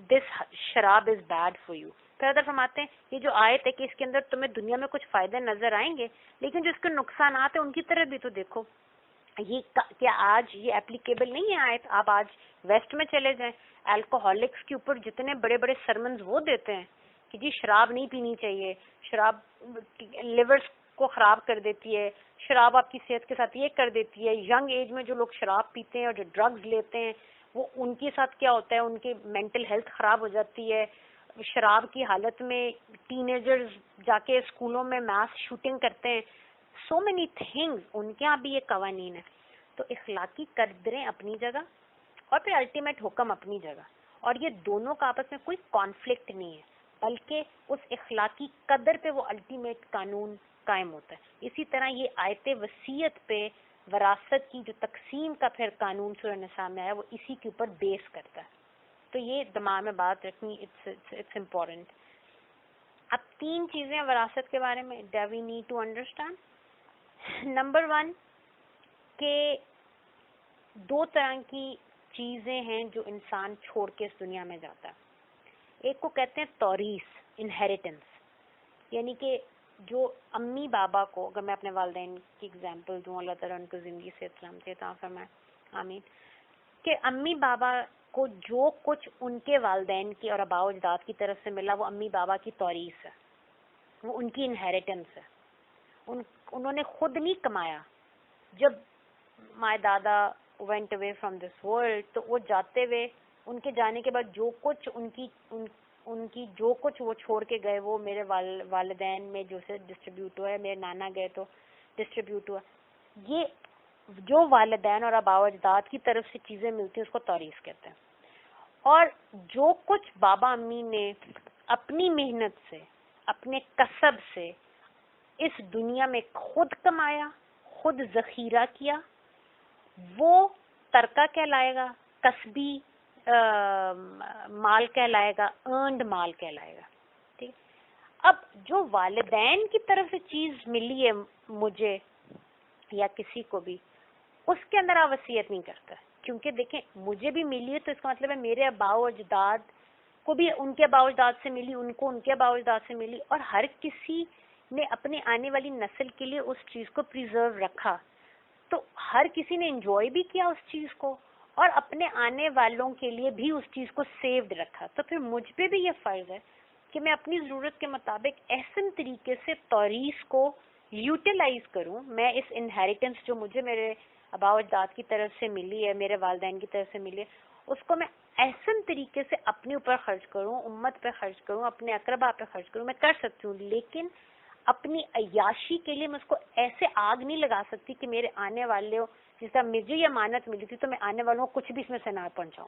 دس شراب از بیڈ فار یو. پھر حضرت فرماتے ہیں یہ جو آیت ہے کہ اس کے اندر تمہیں دنیا میں کچھ فائدے نظر آئیں گے لیکن جو اس کے نقصانات ہیں ان کی طرف بھی تو دیکھو. یہ کیا آج یہ اپلیکیبل نہیں ہے آیت؟ آپ آج ویسٹ میں چلے جائیں, الکوہولکس کے اوپر جتنے بڑے بڑے سرمنز وہ دیتے ہیں کہ جی شراب نہیں پینی چاہیے, شراب لیورز کو خراب کر دیتی ہے, شراب آپ کی صحت کے ساتھ یہ کر دیتی ہے. ینگ ایج میں جو لوگ شراب پیتے ہیں اور جو ڈرگز لیتے ہیں وہ ان کے ساتھ کیا ہوتا ہے, ان کی مینٹل ہیلتھ خراب ہو جاتی ہے. شراب کی حالت میں ٹین ایجرز جا کے اسکولوں میں ماس شوٹنگ کرتے ہیں. سو مینی تھنگز, ان کے یہاں بھی یہ قوانین ہے. تو اخلاقی قدریں اپنی جگہ اور پھر الٹیمیٹ حکم اپنی جگہ, اور یہ دونوں کا آپس میں کوئی کانفلکٹ نہیں ہے بلکہ اس اخلاقی قدر پہ وہ الٹیمیٹ قانون قائم ہوتا ہے. اسی طرح یہ آیت وصیت پہ وراثت کی جو تقسیم کا پھر قانون سورہ نساء میں آیا وہ اسی کے اوپر بیس کرتا ہے. تو یہ دماغ میں بات رکھنی, اٹس امپورٹنٹ. اب 3 چیزیں وراثت کے بارے میں do we need to understand. Number 1 کہ 2 طرح کی چیزیں ہیں جو انسان چھوڑ کے اس دنیا میں جاتا ہے. ایک کو کہتے ہیں توریث, انہیریٹنس, یعنی کہ جو امی بابا کو, اگر میں اپنے والدین کی اگزامپل دوں, اللہ تعالیٰ ان کو زندگی سے سلامت عطا فرمائے, آمین, کہ امی بابا کو جو کچھ ان کے والدین کی اور آباء و اجداد کی طرف سے ملا وہ امی بابا کی توریث ہے, وہ ان کی انہیریٹنس ہے. انہوں نے خود نہیں کمایا. جب مائی دادا went away from this world تو وہ جاتے ہوئے, ان کے جانے کے بعد جو کچھ ان کی جو کچھ وہ چھوڑ کے گئے وہ میرے والدین میں جو سے ڈسٹریبیوٹ ہوا ہے, میرے نانا گئے تو ڈسٹریبیوٹ ہوا. یہ جو والدین اور آباء و اجداد کی طرف سے چیزیں ملتی ہیں اس کو توریث کہتے ہیں. اور جو کچھ بابا امی نے اپنی محنت سے, اپنے کسب سے اس دنیا میں خود کمایا, خود ذخیرہ کیا, وہ ترکہ کہلائے گا, کسبی مال کہلائے گا, ارنڈ مال کہلائے گا. ٹھیک. اب جو والدین کی طرف سے چیز ملی ہے مجھے یا کسی کو بھی, اس کے اندر آپ وصیت نہیں کرتا, کیونکہ دیکھیں مجھے بھی ملی ہے تو اس کا مطلب ہے میرے آباء و اجداد کو بھی ان کے آباء و اجداد سے ملی, ان کو ان کے آباء و اجداد سے ملی, اور ہر کسی نے اپنے آنے والی نسل کے لیے اس چیز کو پریزرو رکھا. تو ہر کسی نے انجوائے بھی کیا اس چیز کو اور اپنے آنے والوں کے لیے بھی اس چیز کو سیوڈ رکھا. تو پھر مجھ پہ بھی یہ فرض ہے کہ میں اپنی ضرورت کے مطابق احسن طریقے سے توریث کو یوٹیلائز کروں. میں اس انہیریٹنس جو مجھے میرے آباء و اجداد کی طرف سے ملی ہے, میرے والدین کی طرف سے ملی ہے, اس کو میں احسن طریقے سے اپنے اوپر خرچ کروں, امت پہ خرچ کروں, اپنے اقربا پہ خرچ کروں. میں کر سکتی ہوں, لیکن اپنی عیاشی کے لیے میں اس کو ایسے آگ نہیں لگا سکتی کہ میرے آنے والے, جس طرح مجھے یہ امانت ملی تھی تو میں آنے والوں کو کچھ بھی اس میں سے نہ پہنچاؤں.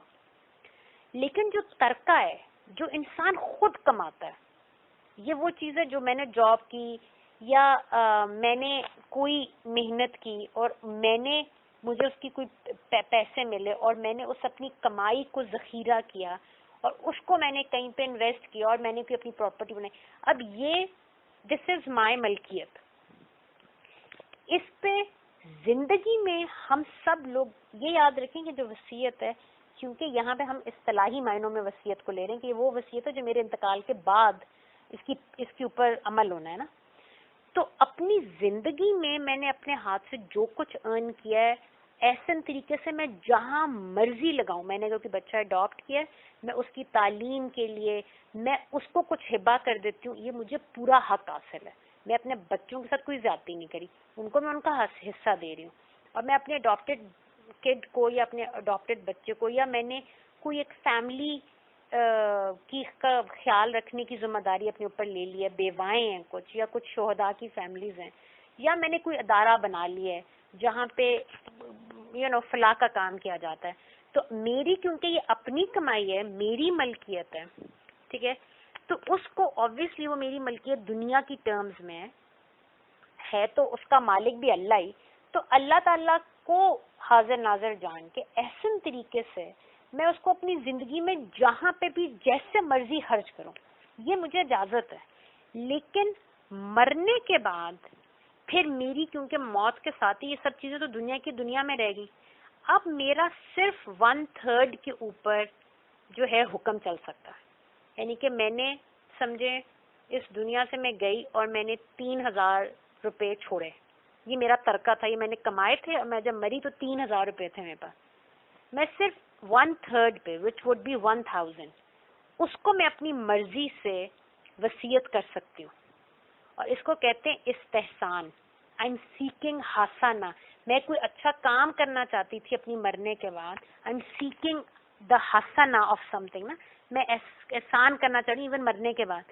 لیکن جو ترکہ ہے, جو انسان خود کماتا ہے, یہ وہ چیز ہے جو میں نے جاب کی یا میں نے کوئی محنت کی اور مجھے اس کی کوئی پیسے ملے اور میں نے اس اپنی کمائی کو ذخیرہ کیا اور اس کو میں نے کہیں پہ انویسٹ کیا اور میں نے کوئی اپنی پراپرٹی بنائی. اب یہ دس از مائی ملکیت. اس پہ زندگی میں ہم سب لوگ یہ یاد رکھیں کہ جو وصیت ہے, کیونکہ یہاں پہ ہم اصطلاحی معنوں میں وصیت کو لے رہے ہیں کہ یہ وہ وصیت ہے جو میرے انتقال کے بعد اس کے اوپر عمل ہونا ہے نا. تو اپنی زندگی میں نے اپنے ہاتھ سے جو کچھ ارن کیا ہے احسن طریقے سے میں جہاں مرضی لگاؤں. میں نے کوئی بچہ اڈاپٹ کیا ہے, میں اس کی تعلیم کے لیے میں اس کو کچھ ہبہ کر دیتی ہوں, یہ مجھے پورا حق حاصل ہے. میں اپنے بچوں کے ساتھ کوئی زیادتی نہیں کری, ان کو میں ان کا حصہ دے رہی ہوں. اور میں اپنے اڈاپٹیڈ کڈ کو یا اپنے اڈاپٹیڈ بچے کو, یا میں نے کوئی ایک فیملی کی کا خیال رکھنے کی ذمہ داری اپنے اوپر لے لی ہے, بیوائیں ہیں کچھ یا کچھ شہداء کی فیملیز ہیں, یا میں نے کوئی ادارہ بنا لیا ہے جہاں پہ فلاح کا کام کیا جاتا ہے. تو میری کیونکہ یہ اپنی کمائی ہے, میری ملکیت ہے, ٹھیک ہے, تو اس کو obviously وہ میری ملکیت دنیا کی ٹرمز میں ہے تو اس کا مالک بھی اللہ ہی. تو اللہ تعالیٰ کو حاضر ناظر جان کے احسن طریقے سے میں اس کو اپنی زندگی میں جہاں پہ بھی جیسے مرضی خرچ کروں, یہ مجھے اجازت ہے. لیکن مرنے کے بعد پھر میری, کیونکہ موت کے ساتھ ہی یہ سب چیزیں تو دنیا میں رہ گی, اب میرا صرف 1/3 کے اوپر جو ہے حکم چل سکتا ہے. یعنی کہ میں نے سمجھے اس دنیا سے میں گئی اور میں نے 3,000 روپے چھوڑے. یہ میرا ترکہ تھا, یہ میں نے کمائے تھے, اور میں جب مری تو 3,000 روپے تھے میرے پاس. میں صرف 1/3 پہ which would be 1,000 اس کو میں اپنی مرضی سے وصیت کر سکتی ہوں, اور اس کو کہتے ہیں استحسان. آئی ایم سیکنگ حسنہ. میں کوئی اچھا کام کرنا چاہتی تھی اپنی مرنے کے بعد. آئی ایم سیکنگ دا حسنہ آف سم تھنگ نا, میں احسان کرنا چاہتی ہوں ایون مرنے کے بعد.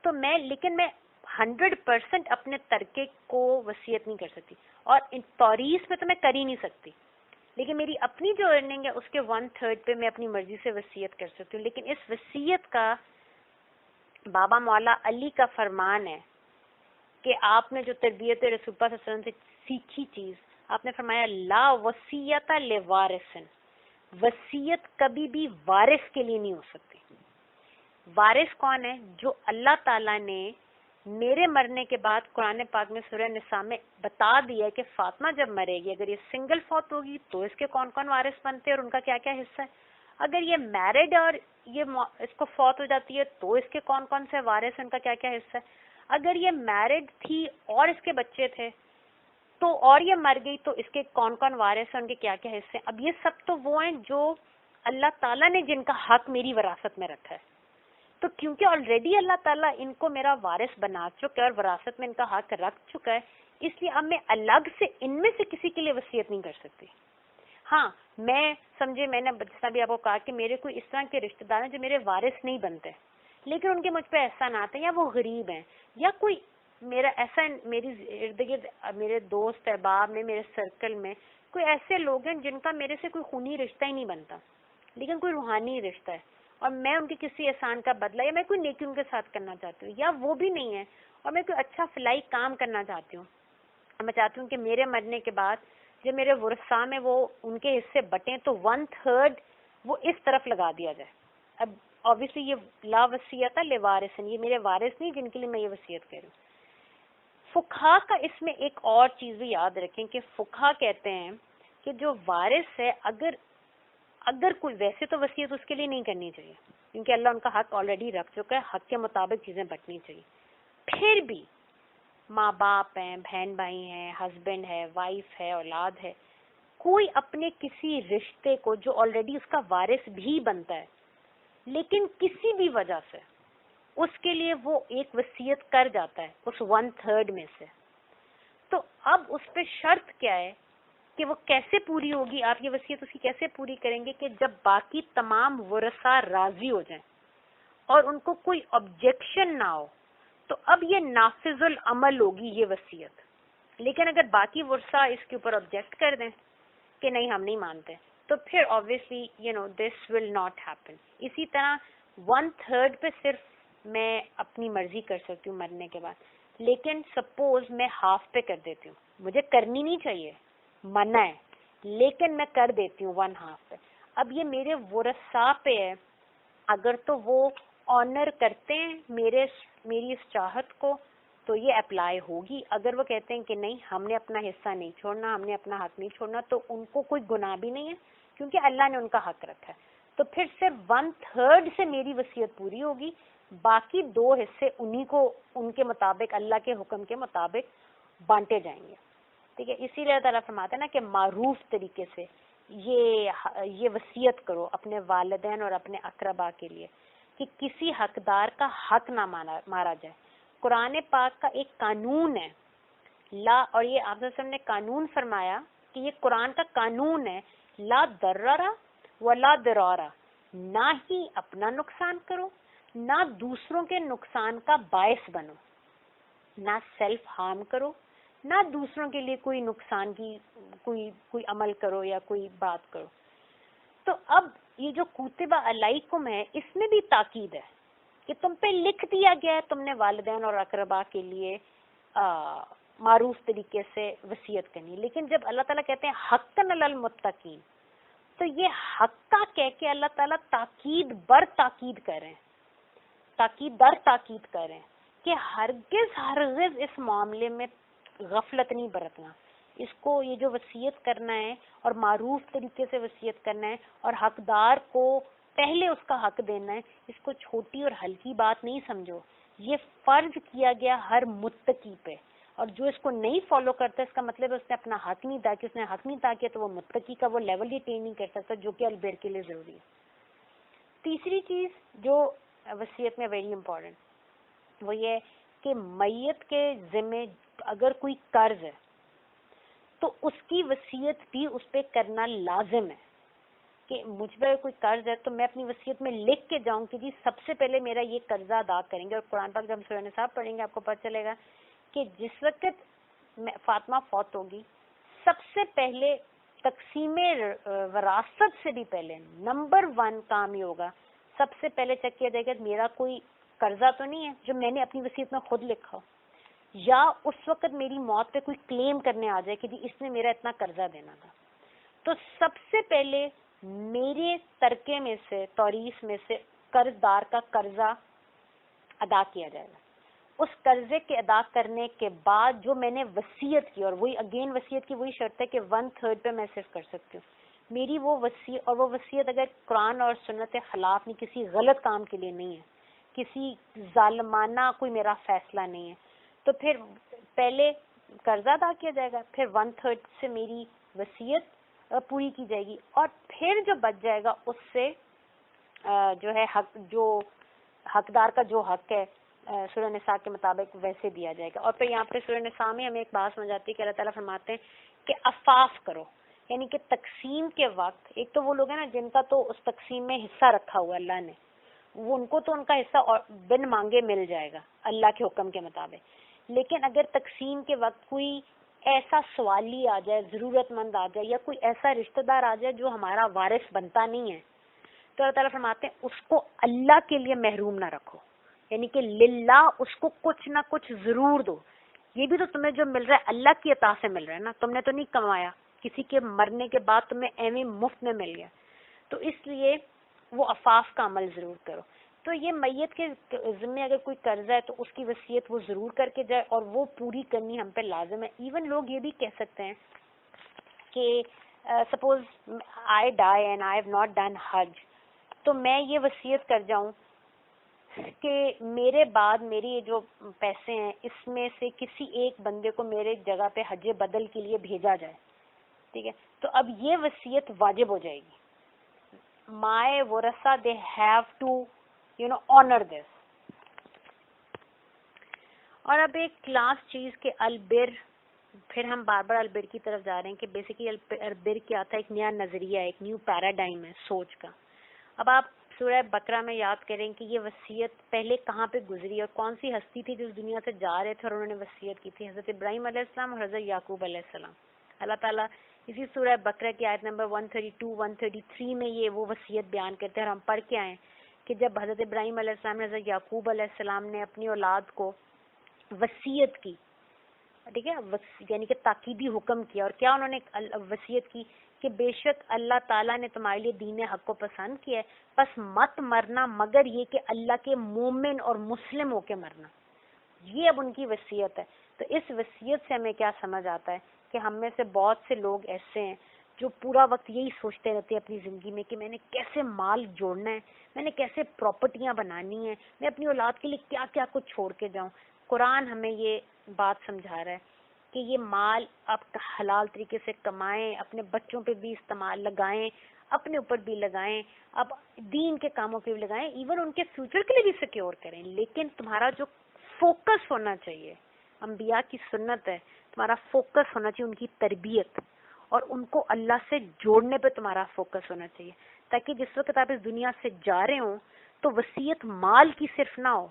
تو لیکن میں 100% اپنے ترکے کو وصیت نہیں کر سکتی, اور توریث میں تو میں کر ہی نہیں سکتی, لیکن میری اپنی جو ارننگ ہے اس کے 1/3 پہ میں اپنی مرضی سے وصیت کر سکتی ہوں. لیکن اس وصیت کا بابا مولا علی کا فرمان ہے کہ آپ نے جو تربیت رسول اللہ صلی اللہ علیہ وسلم سے سیکھی چیز, آپ نے فرمایا لا وصیت لوارث, وصیت کبھی بھی وارث کے لیے نہیں ہو سکتی. وارث کون ہے؟ جو اللہ تعالیٰ نے میرے مرنے کے بعد قرآن پاک میں سورہ نساء میں بتا دیا ہے کہ فاطمہ جب مرے گی, اگر یہ سنگل فوت ہوگی تو اس کے کون کون وارث بنتے ہیں اور ان کا کیا کیا حصہ ہے. اگر یہ میرڈ اور یہ اس کو فوت ہو جاتی ہے تو اس کے کون کون سے وارث ہیں, ان کا کیا کیا حصہ ہے. اگر یہ میرڈ تھی اور اس کے بچے تھے تو اور یہ مر گئی تو اس کے کون کون وارث ہیں, ان کے کیا کیا حصے ہیں. اب یہ سب تو وہ ہیں جو اللہ تعالیٰ نے جن کا حق میری وراثت میں رکھا ہے. تو کیونکہ آلریڈی اللہ تعالیٰ ان کو میرا وارث بنا چکا ہے اور وراثت میں ان کا حق رکھ چکا ہے, اس لیے اب میں الگ سے ان میں سے کسی کے لیے وصیت نہیں کر سکتی. ہاں میں سمجھے, میں نے جیسا بھی آپ کو کہا کہ میرے کوئی اس طرح کے رشتہ دار ہیں جو میرے وارث نہیں بنتے, لیکن ان کے مجھ پہ احسانات ہیں, یا وہ غریب ہیں, یا کوئی میرا ایسا میری ارد گرد میرے دوست احباب میں, میرے سرکل میں کوئی ایسے لوگ ہیں جن کا میرے سے کوئی خونی رشتہ ہی نہیں بنتا, لیکن کوئی روحانی رشتہ ہے, اور میں ان کے کسی احسان کا بدلہ یا میں کوئی نیکی ان کے ساتھ کرنا چاہتی ہوں, یا وہ بھی نہیں ہے اور میں کوئی اچھا فلاحی کام کرنا چاہتی ہوں, اور میں چاہتی ہوں کہ میرے مرنے کے بعد جب میرے ورثاء میں وہ ان کے حصے بٹیں تو 1/3 وہ اس طرف لگا دیا جائے. اب obviously یہ لا وصیت لوارث, یہ میرے وارث نہیں جن کے لیے میں یہ وصیت کر رہی ہوں. فقہا کا اس میں ایک اور چیز بھی یاد رکھیں کہ فقہا کہتے ہیں کہ جو وارث ہے اگر کوئی, ویسے تو وصیت اس کے لیے نہیں کرنی چاہیے کیونکہ اللہ ان کا حق آلریڈی رکھ چکا ہے, حق کے مطابق چیزیں بٹنی چاہیے. پھر بھی ماں باپ ہیں, بہن بھائی ہیں, ہسبینڈ ہے, وائف ہے, اولاد ہے, کوئی اپنے کسی رشتے کو جو آلریڈی اس کا وارث بھی بنتا ہے لیکن کسی بھی وجہ سے اس کے لیے وہ ایک وصیت کر جاتا ہے اس 1/3 میں سے, تو اب اس پہ شرط کیا ہے کہ وہ کیسے پوری ہوگی, آپ یہ وصیت اس کی کیسے پوری کریں گے کہ جب باقی تمام ورثاء راضی ہو جائیں اور ان کو کوئی آبجیکشن نہ ہو, تو اب یہ نافذ العمل ہوگی یہ وصیت. لیکن اگر باقی ورثاء اس کے اوپر آبجیکٹ کر دیں کہ نہیں ہم نہیں مانتے, تو پھر obviously this will not happen. اسی طرح 1/3 پہ صرف میں اپنی مرضی کر سکتی ہوں مرنے کے بعد, لیکن سپوز میں ہاف پہ کر دیتی ہوں, مجھے کرنی نہیں چاہیے, منع ہے, لیکن میں کر دیتی ہوں 1/2 پہ. اب یہ میرے ورثاء پہ ہے, اگر تو وہ آنر کرتے ہیں میری اس چاہت کو تو یہ اپلائی ہوگی. اگر وہ کہتے ہیں کہ نہیں ہم نے اپنا حصہ نہیں چھوڑنا, ہم نے اپنا حق نہیں چھوڑنا, تو ان کو کوئی گناہ بھی نہیں ہے کیونکہ اللہ نے ان کا حق رکھا ہے. تو پھر صرف 1/3 سے میری وصیت پوری ہوگی, باقی 2 حصے انہی کو ان کے مطابق اللہ کے حکم کے مطابق بانٹے جائیں گے. ٹھیک ہے, اسی لیے تعالیٰ فرماتا ہے نا کہ معروف طریقے سے یہ وصیت کرو اپنے والدین اور اپنے اقربا کے لیے کہ کسی حقدار کا حق نہ مارا جائے. قرآن پاک کا ایک قانون ہے اور یہ آپ صلی اللہ علیہ وسلم نے قانون فرمایا کہ یہ قرآن کا قانون ہے, لا ضرر ولا ضرار, نہ ہی اپنا نقصان کرو نہ دوسروں کے نقصان کا باعث بنو, نہ سیلف ہارم کرو, نہ دوسروں کے لیے کوئی نقصان کی کوئی عمل کرو یا کوئی بات کرو. تو اب یہ جو کتب علیکم ہے اس میں بھی تاکید ہے کہ تم پہ لکھ دیا گیا ہے تم نے والدین اور اقربا کے لیے معروف طریقے سے وصیت کرنی. لیکن جب اللہ تعالیٰ کہتے ہیں حقاً علی المتقین, تو یہ حقا کہہ کے اللہ تعالیٰ تاکید بر تاکید کر رہے ہیں, تاکید در تاکید کر رہے ہیں کہ ہرگز اس معاملے میں غفلت نہیں برتنا. اس کو یہ جو وصیت کرنا ہے اور معروف طریقے سے وصیت کرنا ہے اور حقدار کو پہلے اس کا حق دینا ہے، اس کو چھوٹی اور ہلکی بات نہیں سمجھو. یہ فرض کیا گیا ہر متقی پہ، اور جو اس کو نہیں فالو کرتا اس کا مطلب ہے اس نے اپنا حق نہیں ادا کیا. اس نے حق نہیں ادا کیا تو وہ متقی کا وہ لیول ہی اٹین نہیں کر سکتا جو کہ البر کے لیے ضروری ہے. تیسری چیز جو وصیت میں ویری امپورٹنٹ وہ یہ کہ میت کے ذمے اگر کوئی قرض ہے تو اس کی وصیت بھی اس پہ کرنا لازم ہے. کہ مجھ پہ کوئی قرض ہے تو میں اپنی وصیت میں لکھ کے جاؤں کہ جی سب سے پہلے میرا یہ قرضہ ادا کریں گے. اور قرآن پاک جب ہم سورہ نساء پڑھیں گے آپ کو پتہ چلے گا کہ جس وقت فاطمہ فوت ہوگی سب سے پہلے تقسیم وراثت سے بھی پہلے نمبر 1 کام یہ ہوگا، سب سے پہلے چیک کیا جائے گا میرا کوئی قرضہ تو نہیں ہے جو میں نے اپنی وصیت میں خود لکھا ہو، یا اس وقت میری موت پہ کوئی کلیم کرنے آ جائے کہ جی اس نے میرا اتنا قرضہ دینا تھا. تو سب سے پہلے میرے ترکے میں سے توریث میں سے قرض دار کا قرضہ ادا کیا جائے گا. اس قرضے کے ادا کرنے کے بعد جو میں نے وصیت کی، اور وہی اگین وصیت کی وہی شرط ہے کہ 1/3 پہ میں صرف کر سکتی ہوں میری وہ وصیت، اور وہ وصیت اگر قرآن اور سنت کے خلاف نہیں، کسی غلط کام کے لیے نہیں ہے، کسی ظالمانہ کوئی میرا فیصلہ نہیں ہے، تو پھر پہلے قرضہ ادا کیا جائے گا، پھر 1/3 سے میری وصیت پوری کی جائے گی، اور پھر جو بچ جائے گا اس سے جو ہے حق، جو حقدار کا جو حق ہے سورہ نساء کے مطابق ویسے دیا جائے گا. اور پھر یہاں پہ سورہ نساء میں ہمیں ایک بات سمجھ آتی ہے کہ اللہ تعالیٰ فرماتے ہیں کہ عفاف کرو، یعنی کہ تقسیم کے وقت ایک تو وہ لوگ ہیں نا جن کا تو اس تقسیم میں حصہ رکھا ہوا اللہ نے، وہ ان کو تو ان کا حصہ بن مانگے مل جائے گا اللہ کے حکم کے مطابق. لیکن اگر تقسیم کے وقت کوئی ایسا سوالی آ جائے، ضرورت مند آ جائے، یا کوئی ایسا رشتہ دار آ جائے جو ہمارا وارث بنتا نہیں ہے، تو اللہ تعالیٰ فرماتے ہیں اس کو اللہ کے لیے محروم نہ رکھو، یعنی کہ للہ اس کو کچھ نہ کچھ ضرور دو. یہ بھی تو تمہیں جو مل رہا ہے اللہ کی عطا سے مل رہا ہے نا، تم نے تو نہیں کمایا، کسی کے مرنے کے بعد تمہیں ایویں مفت میں مل گیا. تو اس لیے وہ عفاف کا عمل ضرور کرو. تو یہ میت کے ذمے اگر کوئی قرضہ ہے تو اس کی وصیت وہ ضرور کر کے جائے، اور وہ پوری کرنی ہم پہ لازم ہے. ایون لوگ یہ بھی کہہ سکتے ہیں کہ suppose I die and I have not done Hajj, تو میں یہ وصیت کر جاؤں کہ میرے بعد میری جو پیسے ہیں اس میں سے کسی ایک بندے کو میرے جگہ پہ حج بدل کے لیے بھیجا جائے، ٹھیک ہے، تو اب یہ وصیت واجب ہو جائے گی. my warasa they have to honor this. اور اب ایک کلاس چیز کے البر، پھر ہم بار بار البر کی طرف جا رہے ہیں کہ بیسیکلی البر کیا تھا، ایک نیا نظریہ ہے، ایک نیو پیراڈائم ہے سوچ کا. اب آپ سورہ بقرہ میں یاد کریں کہ یہ وصیت پہلے کہاں پہ گزری اور کون سی ہستی تھی جو اس دنیا سے جا رہے تھے اور انہوں نے وصیت کی تھی؟ حضرت ابراہیم علیہ السلام اور حضرت یعقوب علیہ السلام. اللہ تعالیٰ اسی سورہ بقرہ کی آیت نمبر 132 133 میں یہ وہ وصیت بیان کرتے ہیں، اور ہم پڑھ کے آئے کہ جب حضرت ابراہیم علیہ السلام نے حضرت یعقوب علیہ السلام نے اپنی اولاد کو وصیت کی، ٹھیک ہے، یعنی کہ تاکیدی حکم کیا، اور کیا انہوں نے وصیت کی کہ بے شک اللہ تعالیٰ نے تمہارے لیے دین حق کو پسند کیا ہے، بس مت مرنا مگر یہ کہ اللہ کے مومن اور مسلم ہو کے مرنا. یہ اب ان کی وصیت ہے. تو اس وصیت سے ہمیں کیا سمجھ آتا ہے کہ ہم میں سے بہت سے لوگ ایسے ہیں جو پورا وقت یہی سوچتے رہتے ہیں اپنی زندگی میں کہ میں نے کیسے مال جوڑنا ہے، میں نے کیسے پراپرٹیاں بنانی ہیں، میں اپنی اولاد کے لیے کیا کیا کچھ چھوڑ کے جاؤں. قرآن ہمیں یہ بات سمجھا رہا ہے کہ یہ مال آپ حلال طریقے سے کمائیں، اپنے بچوں پہ بھی استعمال لگائیں، اپنے اوپر بھی لگائیں، اب دین کے کاموں پہ بھی لگائیں، ایون ان کے فیوچر کے لیے بھی سیکیور کریں. لیکن تمہارا جو فوکس ہونا چاہیے، انبیاء کی سنت ہے، تمہارا فوکس ہونا چاہیے ان کی تربیت اور ان کو اللہ سے جوڑنے پہ تمہارا فوکس ہونا چاہیے، تاکہ جس وقت آپ اس دنیا سے جا رہے ہوں تو وصیت مال کی صرف نہ ہو،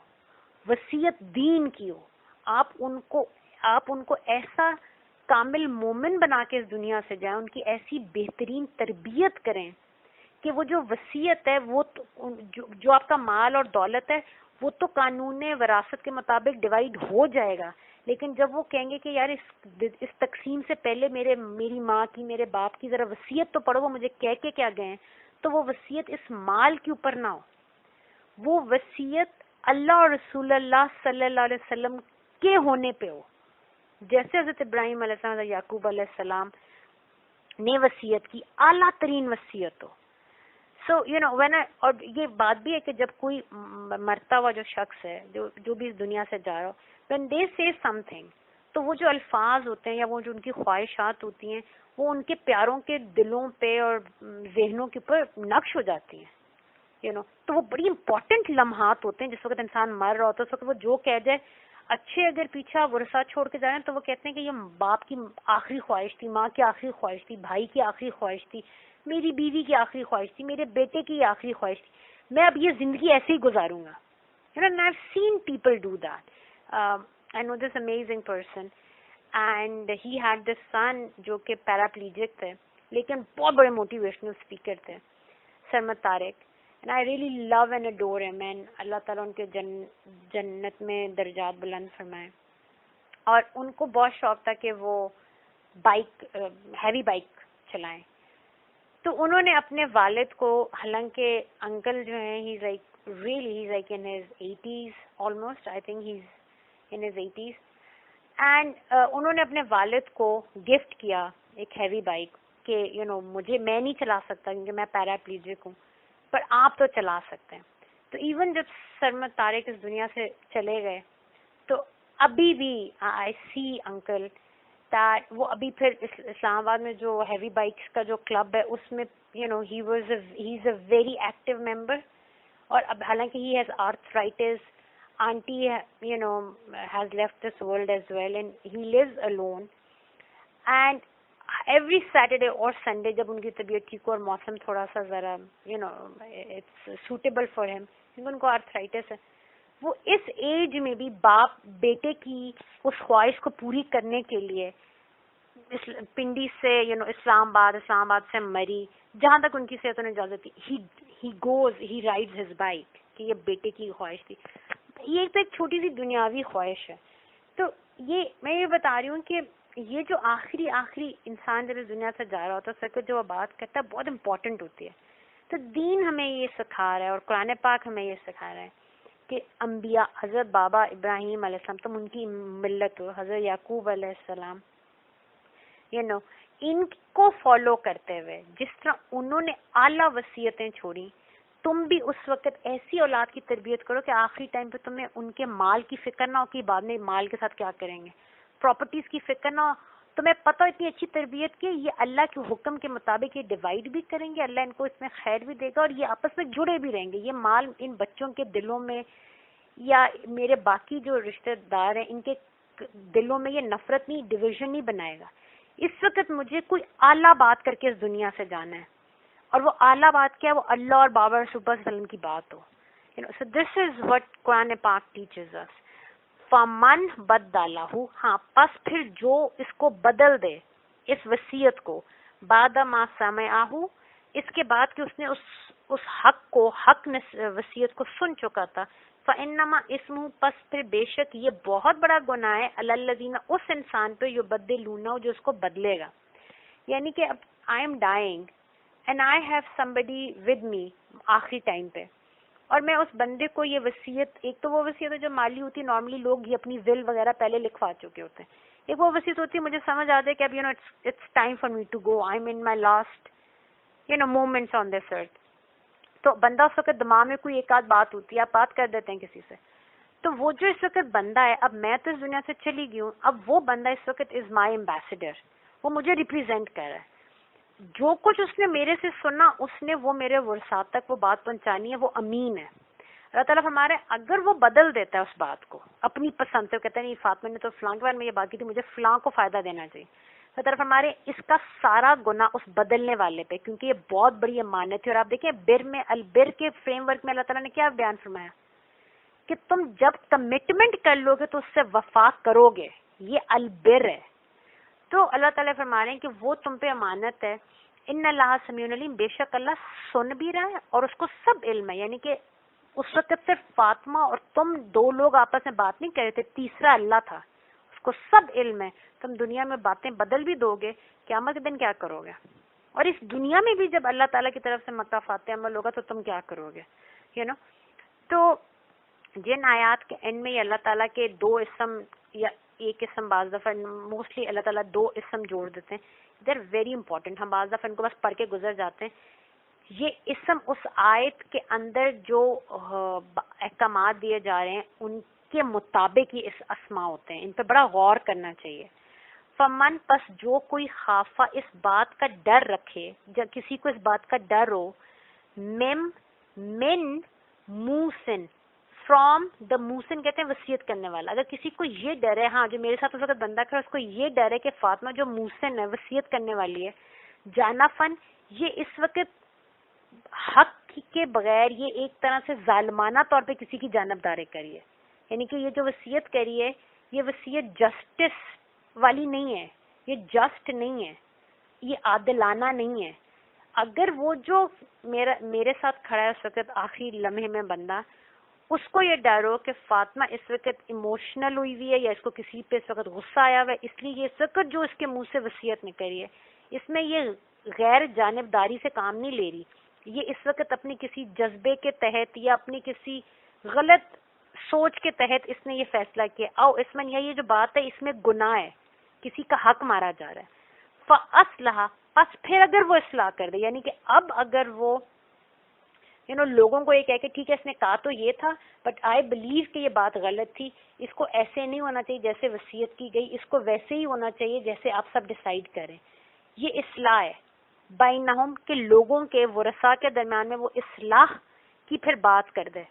وصیت دین کی ہو. آپ ان کو ایسا کامل مومن بنا کے اس دنیا سے جائیں، ان کی ایسی بہترین تربیت کریں کہ وہ جو وصیت ہے، وہ جو آپ کا مال اور دولت ہے وہ تو قانون وراثت کے مطابق ڈیوائیڈ ہو جائے گا، لیکن جب وہ کہیں گے کہ یار اس تقسیم سے پہلے میری ماں کی، میرے باپ کی ذرا وصیت تو پڑھو، وہ مجھے کہہ کے کیا گئے ہیں، تو وہ وصیت اس مال کے اوپر نہ ہو، وہ وصیت اللہ اور رسول اللہ صلی اللہ علیہ وسلم کے ہونے پہ ہو. جیسے حضرت ابراہیم علیہ السلام، حضرت یعقوب علیہ السلام نے وصیت کی، اعلیٰ ترین وصیت ہو. سو اور یہ بات بھی ہے کہ جب کوئی مرتا ہوا جو شخص ہے جو بھی اس دنیا سے جا رہا ہو، when they say something، تو وہ جو الفاظ ہوتے ہیں یا وہ جو ان کی خواہشات ہوتی ہیں وہ ان کے پیاروں کے دلوں پہ اور ذہنوں کے اوپر نقش ہو جاتی ہیں. تو وہ بڑی امپورٹنٹ لمحات ہوتے ہیں جس وقت انسان مر رہا ہوتا ہے. اس وقت وہ جو کہہ جائے، اچھے اگر پیچھا ورثہ چھوڑ کے جا رہے ہیں تو وہ کہتے ہیں کہ یہ باپ کی آخری خواہش تھی، ماں کی آخری خواہش تھی، بھائی کی آخری خواہش تھی، میری بیوی کی آخری خواہش تھی، میرے بیٹے کی آخری خواہش تھی، میں اب یہ زندگی ایسے ہی گزاروں گا. And I've seen people do that. I know this amazing person and he had this son جو کہ پیراپلیجک تھے لیکن بہت بڑے موٹیویشنل اسپیکر تھے، Sarmad Tariq. And I really love and adore him and اللہ تعالیٰ ان کے جنت میں درجات بلند فرمائے. اور ان کو بہت شوق تھا کہ وہ بائک، ہیوی بائک چلائیں. تو انہوں نے اپنے والد کو، حالانکہ انکل جو ہیں he's like in his 80s almost, I think he's in his 80s, and انہوں نے اپنے والد کو گفٹ کیا ایک ہیوی بائک کہ میں نہیں چلا سکتا کیونکہ میں پیراپلیجک ہوں، پر آپ تو چلا سکتے ہیں. تو ایون جب سرمد طارق اس دنیا سے چلے گئے تو ابھی بھی آئی سی انکل دیٹ وہ ابھی پھر اسلام آباد میں جو ہیوی بائکس کا جو کلب ہے اس میں ہی از اے ویری ایکٹیو ممبر. اور اب حالانکہ he has arthritis, aunty has left this world as well and he lives alone. And every Saturday اور سنڈے جب ان کی طبیعت ٹھیک ہو اور موسم تھوڑا سا ذرا اٹس سوٹیبل فار ہیم، کیونکہ ان کو آرتھرائٹس ہے، وہ اس ایج میں بھی باپ بیٹے کی اس خواہش کو پوری کرنے کے لیے پنڈی سے اسلام آباد سے مری، جہاں تک ان کی صحت نے اجازت دی، he goes he rides his bike, کہ یہ بیٹے کی خواہش تھی. یہ تو ایک چھوٹی سی دنیاوی خواہش ہے. تو یہ میں یہ بتا رہی ہوں کہ یہ جو آخری انسان جب اس دنیا سے جا رہا ہوتا ہے، سر جو وہ بات کرتا ہے بہت امپورٹنٹ ہوتی ہے. تو دین ہمیں یہ سکھا رہا ہے اور قرآن پاک ہمیں یہ سکھا رہا ہے کہ انبیاء، حضرت بابا ابراہیم علیہ السلام، تم ان کی ملت ہو، حضرت یعقوب علیہ السلام، ان کو فالو کرتے ہوئے جس طرح انہوں نے اعلیٰ وصیتیں چھوڑی، تم بھی اس وقت ایسی اولاد کی تربیت کرو کہ آخری ٹائم پہ تمہیں ان کے مال کی فکر نہ ہو کہ بعد میں مال کے ساتھ کیا کریں گے، پراپرٹیز کی فکر نہ ہو، تمہیں پتہ اتنی اچھی تربیت کی یہ اللہ کے حکم کے مطابق یہ ڈیوائڈ بھی کریں گے، اللہ ان کو اس میں خیر بھی دے گا اور یہ آپس میں جڑے بھی رہیں گے. یہ مال ان بچوں کے دلوں میں یا میرے باقی جو رشتہ دار ہیں ان کے دلوں میں یہ نفرت نہیں، ڈویژن نہیں بنائے گا. اس وقت مجھے کوئی اعلیٰ بات کر کے اس دنیا سے جانا ہے، اور وہ اعلیٰ بات کیا ہے؟ وہ اللہ اور بابا رسول اللہ صلی اللہ علیہ وسلم کی بات ہو. So this is what قرآن پاک teaches us. فَمَنْ بَدَّلَهُ، ہاں پس پھر جو اس کو بدل دے، اس وصیت کو، بعد ما سمعہ، اس کے بعد کہ اس نے اس حق کو، وصیت کو سن چکا تھا، فَإِنَّمَا اسْمُهُ، پس پھر بے شک یہ بہت بڑا گناہ ہے، عَلَى الَّذِينَ، اس انسان پہ يُبَدِّلُونَهُ جو اس کو بدلے گا. یعنی کہ اب I am dying and I have somebody with me آخری ٹائم پہ، اور میں اس بندے کو یہ وصیت، ایک تو وہ وصیت ہے جو مالی ہوتی ہے، نارملی لوگ یہ اپنی ول وغیرہ پہلے لکھوا چکے ہوتے ہیں. ایک وہ وصیت ہوتی ہے مجھے سمجھ آ جائے کہ اب it's time for me to go, I am in my last moments on this earth. تو بندہ اس وقت دماغ میں کوئی ایک آدھ بات ہوتی ہے، آپ بات کر دیتے ہیں کسی سے، تو وہ جو اس وقت بندہ ہے، اب میں تو اس دنیا سے چلی گئی ہوں، اب وہ بندہ اس وقت از مائی ایمبیسڈر، وہ مجھے ریپرزینٹ کر رہا ہے. جو کچھ اس نے میرے سے سنا اس نے وہ میرے ورثات تک وہ بات پہنچانی ہے، وہ امین ہے. اللہ تعالیٰ ہمارے اگر وہ بدل دیتا ہے اس بات کو اپنی پسند سے، کہتا ہے نہیں فاطمہ نے تو فلاں کے بارے میں یہ بات کی تھی، مجھے فلاں کو فائدہ دینا چاہیے، اللہ تعالیٰ ہمارے اس کا سارا گناہ اس بدلنے والے پہ، کیونکہ یہ بہت بڑی امانت ہے. اور آپ دیکھیں بر میں، البر کے فریم ورک میں اللہ تعالیٰ نے کیا بیان فرمایا کہ تم جب کمٹمنٹ کر لو گے تو اس سے وفا کرو گے، یہ البر ہے. تو اللہ تعالیٰ فرما رہے ہیں کہ وہ تم پہ امانت ہے. ان اللہ سمیع علیم، بے شک اللہ سن بھی رہا ہے اور اس کو سب علم ہے. یعنی کہ اس وقت صرف فاطمہ اور تم دو لوگ آپس میں بات نہیں کر رہے تھے، تیسرا اللہ تھا، اس کو سب علم ہے. تم دنیا میں باتیں بدل بھی دو گے، قیامت کے دن کیا کرو گے؟ اور اس دنیا میں بھی جب اللہ تعالیٰ کی طرف سے مکافات عمل ہوگا تو تم کیا کرو گے؟ تو جن آیات کے اینڈ میں اللہ تعالیٰ کے دو اسم یا ایک اسم بعض دفعہ موسٹلی اللہ تعالیٰ 2 اسم جوڑ دیتے ہیں، دے آر ویری امپورٹنٹ. ہم بعض دفعہ ان کو بس پڑھ کے گزر جاتے ہیں. یہ اسم اس آیت کے اندر جو احکامات دیے جا رہے ہیں ان کے مطابق یہ اس اسماء ہوتے ہیں، ان پہ بڑا غور کرنا چاہیے. فمن پس جو کوئی خافہ اس بات کا ڈر رکھے، جب کسی کو اس بات کا ڈر ہو، من موسن، فرام دا موسن کہتے ہیں وصیت کرنے والا. اگر کسی کو یہ ڈر ہے، ہاں جو میرے ساتھ اس وقت بندہ کھڑا اس کو یہ ڈر ہے کہ فاطمہ جو موسن ہے وصیت کرنے والی ہے، جانا فن، یہ اس وقت حق کے بغیر یہ ایک طرح سے ظالمانہ طور پہ کسی کی جانبداری کری ہے. یعنی کہ یہ جو وصیت کری ہے یہ وصیت جسٹس والی نہیں ہے، یہ جسٹ نہیں ہے، یہ عادلانہ نہیں ہے. اگر وہ جو میرے ساتھ کھڑا ہے اس وقت آخری لمحے میں بندہ، اس کو یہ ڈر ہو کہ فاطمہ اس وقت ایموشنل ہوئی ہوئی ہے یا اس کو کسی پہ اس وقت غصہ آیا ہوا ہے، اس لیے یہ اس وقت جو اس کے منہ سے وصیت نکلی ہے اس میں یہ غیر جانبداری سے کام نہیں لے رہی، یہ اس وقت اپنے کسی جذبے کے تحت یا اپنی کسی غلط سوچ کے تحت اس نے یہ فیصلہ کیا. اس میں یہ جو بات ہے اس میں گناہ ہے، کسی کا حق مارا جا رہا ہے. فَأَصْلَحَ، پس پھر اگر وہ اصلاح کر دے، یعنی کہ اب اگر وہ لوگوں کو یہ کہہ کہ ٹھیک ہے اس نے کہا تو یہ تھا بٹ آئی بلیو کہ یہ بات غلط تھی، اس کو ایسے نہیں ہونا چاہیے جیسے وصیت کی گئی، اس کو ویسے ہی ہونا چاہیے جیسے آپ سب ڈیسائیڈ کریں. یہ اصلاح ہے بینہم، کہ لوگوں کے ورثاء کے درمیان میں وہ اصلاح کی پھر بات کر دے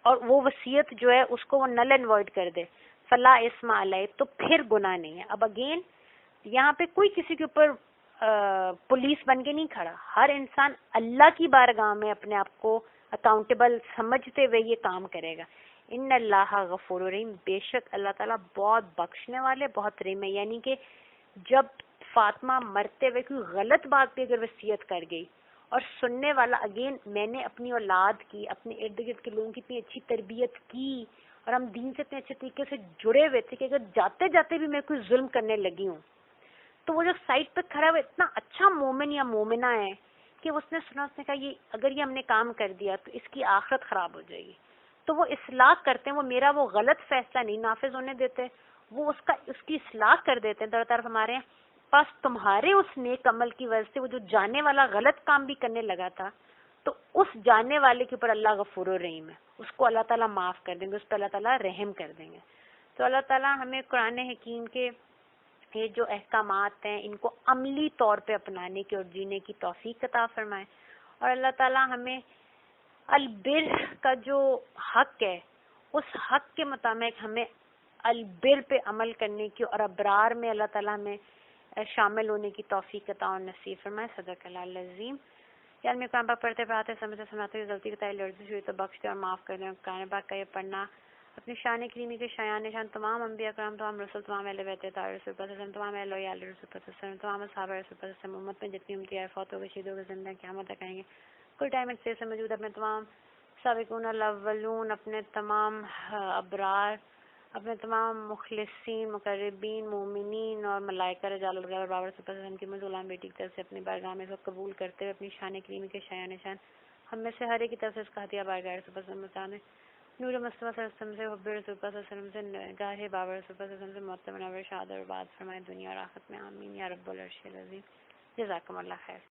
اور وہ وصیت جو ہے اس کو وہ نل اینڈ وائڈ کر دے. فلا اسم علیہ، تو پھر گناہ نہیں ہے. اب اگین یہاں پہ کوئی کسی کے اوپر پولیس بن کے نہیں کھڑا، ہر انسان اللہ کی بارگاہ میں اپنے آپ کو اکاؤنٹیبل سمجھتے ہوئے یہ کام کرے گا. ان اللہ غفور رحیم، بے شک اللہ تعالیٰ بہت بخشنے والے بہت رحیم ہے. یعنی کہ جب فاطمہ مرتے ہوئے کوئی غلط بات پہ اگر وصیت کر گئی اور سننے والا، اگین میں نے اپنی اولاد کی، اپنے ارد گرد کے لوگوں کی اتنی اچھی تربیت کی اور ہم دین سے اتنے اچھے طریقے سے جڑے ہوئے تھے کہ اگر جاتے جاتے بھی میں کوئی ظلم کرنے لگی ہوں تو وہ جو سائٹ پہ کھڑا ہوا اتنا اچھا مومن یا مومنہ ہے کہ اس نے سنا، اس نے کہا یہ اگر یہ ہم نے کام کر دیا تو اس کی آخرت خراب ہو جائے گی، تو وہ اصلاح کرتے ہیں، وہ میرا وہ غلط فیصلہ نہیں نافذ ہونے دیتے، وہ اس کی اصلاح کر دیتے ہیں. در طرف ہمارے پاس تمہارے اس نیک عمل کی وجہ سے وہ جو جانے والا غلط کام بھی کرنے لگا تھا تو اس جانے والے کے اوپر اللہ غفور و رحیم ہے، اس کو اللہ تعالیٰ معاف کر دیں گے، اس پہ اللہ تعالیٰ رحم کر دیں گے. تو اللہ تعالیٰ ہمیں قرآن حکیم کے یہ جو احکامات ہیں ان کو عملی طور پہ اپنانے کی اور جینے کی توفیق عطا فرمائے. اور اللہ تعالیٰ ہمیں البر کا جو حق ہے اس حق کے مطابق ہمیں البر پہ عمل کرنے کی اور ابرار میں اللہ تعالیٰ ہمیں شامل ہونے کی توفیق عطا اور نصیب فرمائے. صدق اللہ العظیم. یار میں قرآن پاک پڑھتے پڑھاتے سمجھتے سمجھاتے ہوئے غلطی بتائی لرزش ہوئی تو بخش دے اور معاف کر دیں. قرآن پاک کا یہ پڑھنا اپنی شان کریمی کے شایان نشان تمام انبیاء کرام، تمام رسول، تمام اہل بیت اطہار رسول اللہ صلی اللہ علیہ وسلم، تمام اہل ویال رسول اللہ صلی اللہ علیہ وسلم، تمام صحابہ رسول اللہ صلی اللہ علیہ وسلم، امت میں جتنی امتیاز فوت ہو گئے شہیدوں کے زندہ قیامت تک آئیں گے کل ٹائم سے موجود اپنے تمام سابقون الاولون، اپنے تمام ابرار، اپنے تمام مخلصین مقربین مومنین اور ملائکہ رجال الغیب اور بابر صلی اللہ علیہ وسلم کی مظلوم بیٹی کی طرف سے اپنی بارگاہ میں اس کو قبول کرتے ہوئے اپنی شان کریمی کے شایان نشان ہم میں سے ہر ایک کی طرف سے اس کا ہدیہ بارگاہ رسول اللہ صلی اللہ علیہ وسلم نور مصطفیٰ صلی اللہ علیہ وسلم سے حب رسول اللہ صلی اللہ علیہ وسلم سے گاہ بابر رسول اللہ صلی اللہ علیہ وسلم سے معطر منور شہادت اور بات فرمائے دنیا اور آخرت میں، آمین یا رب العرش العظیم. جزاکم اللہ خیر.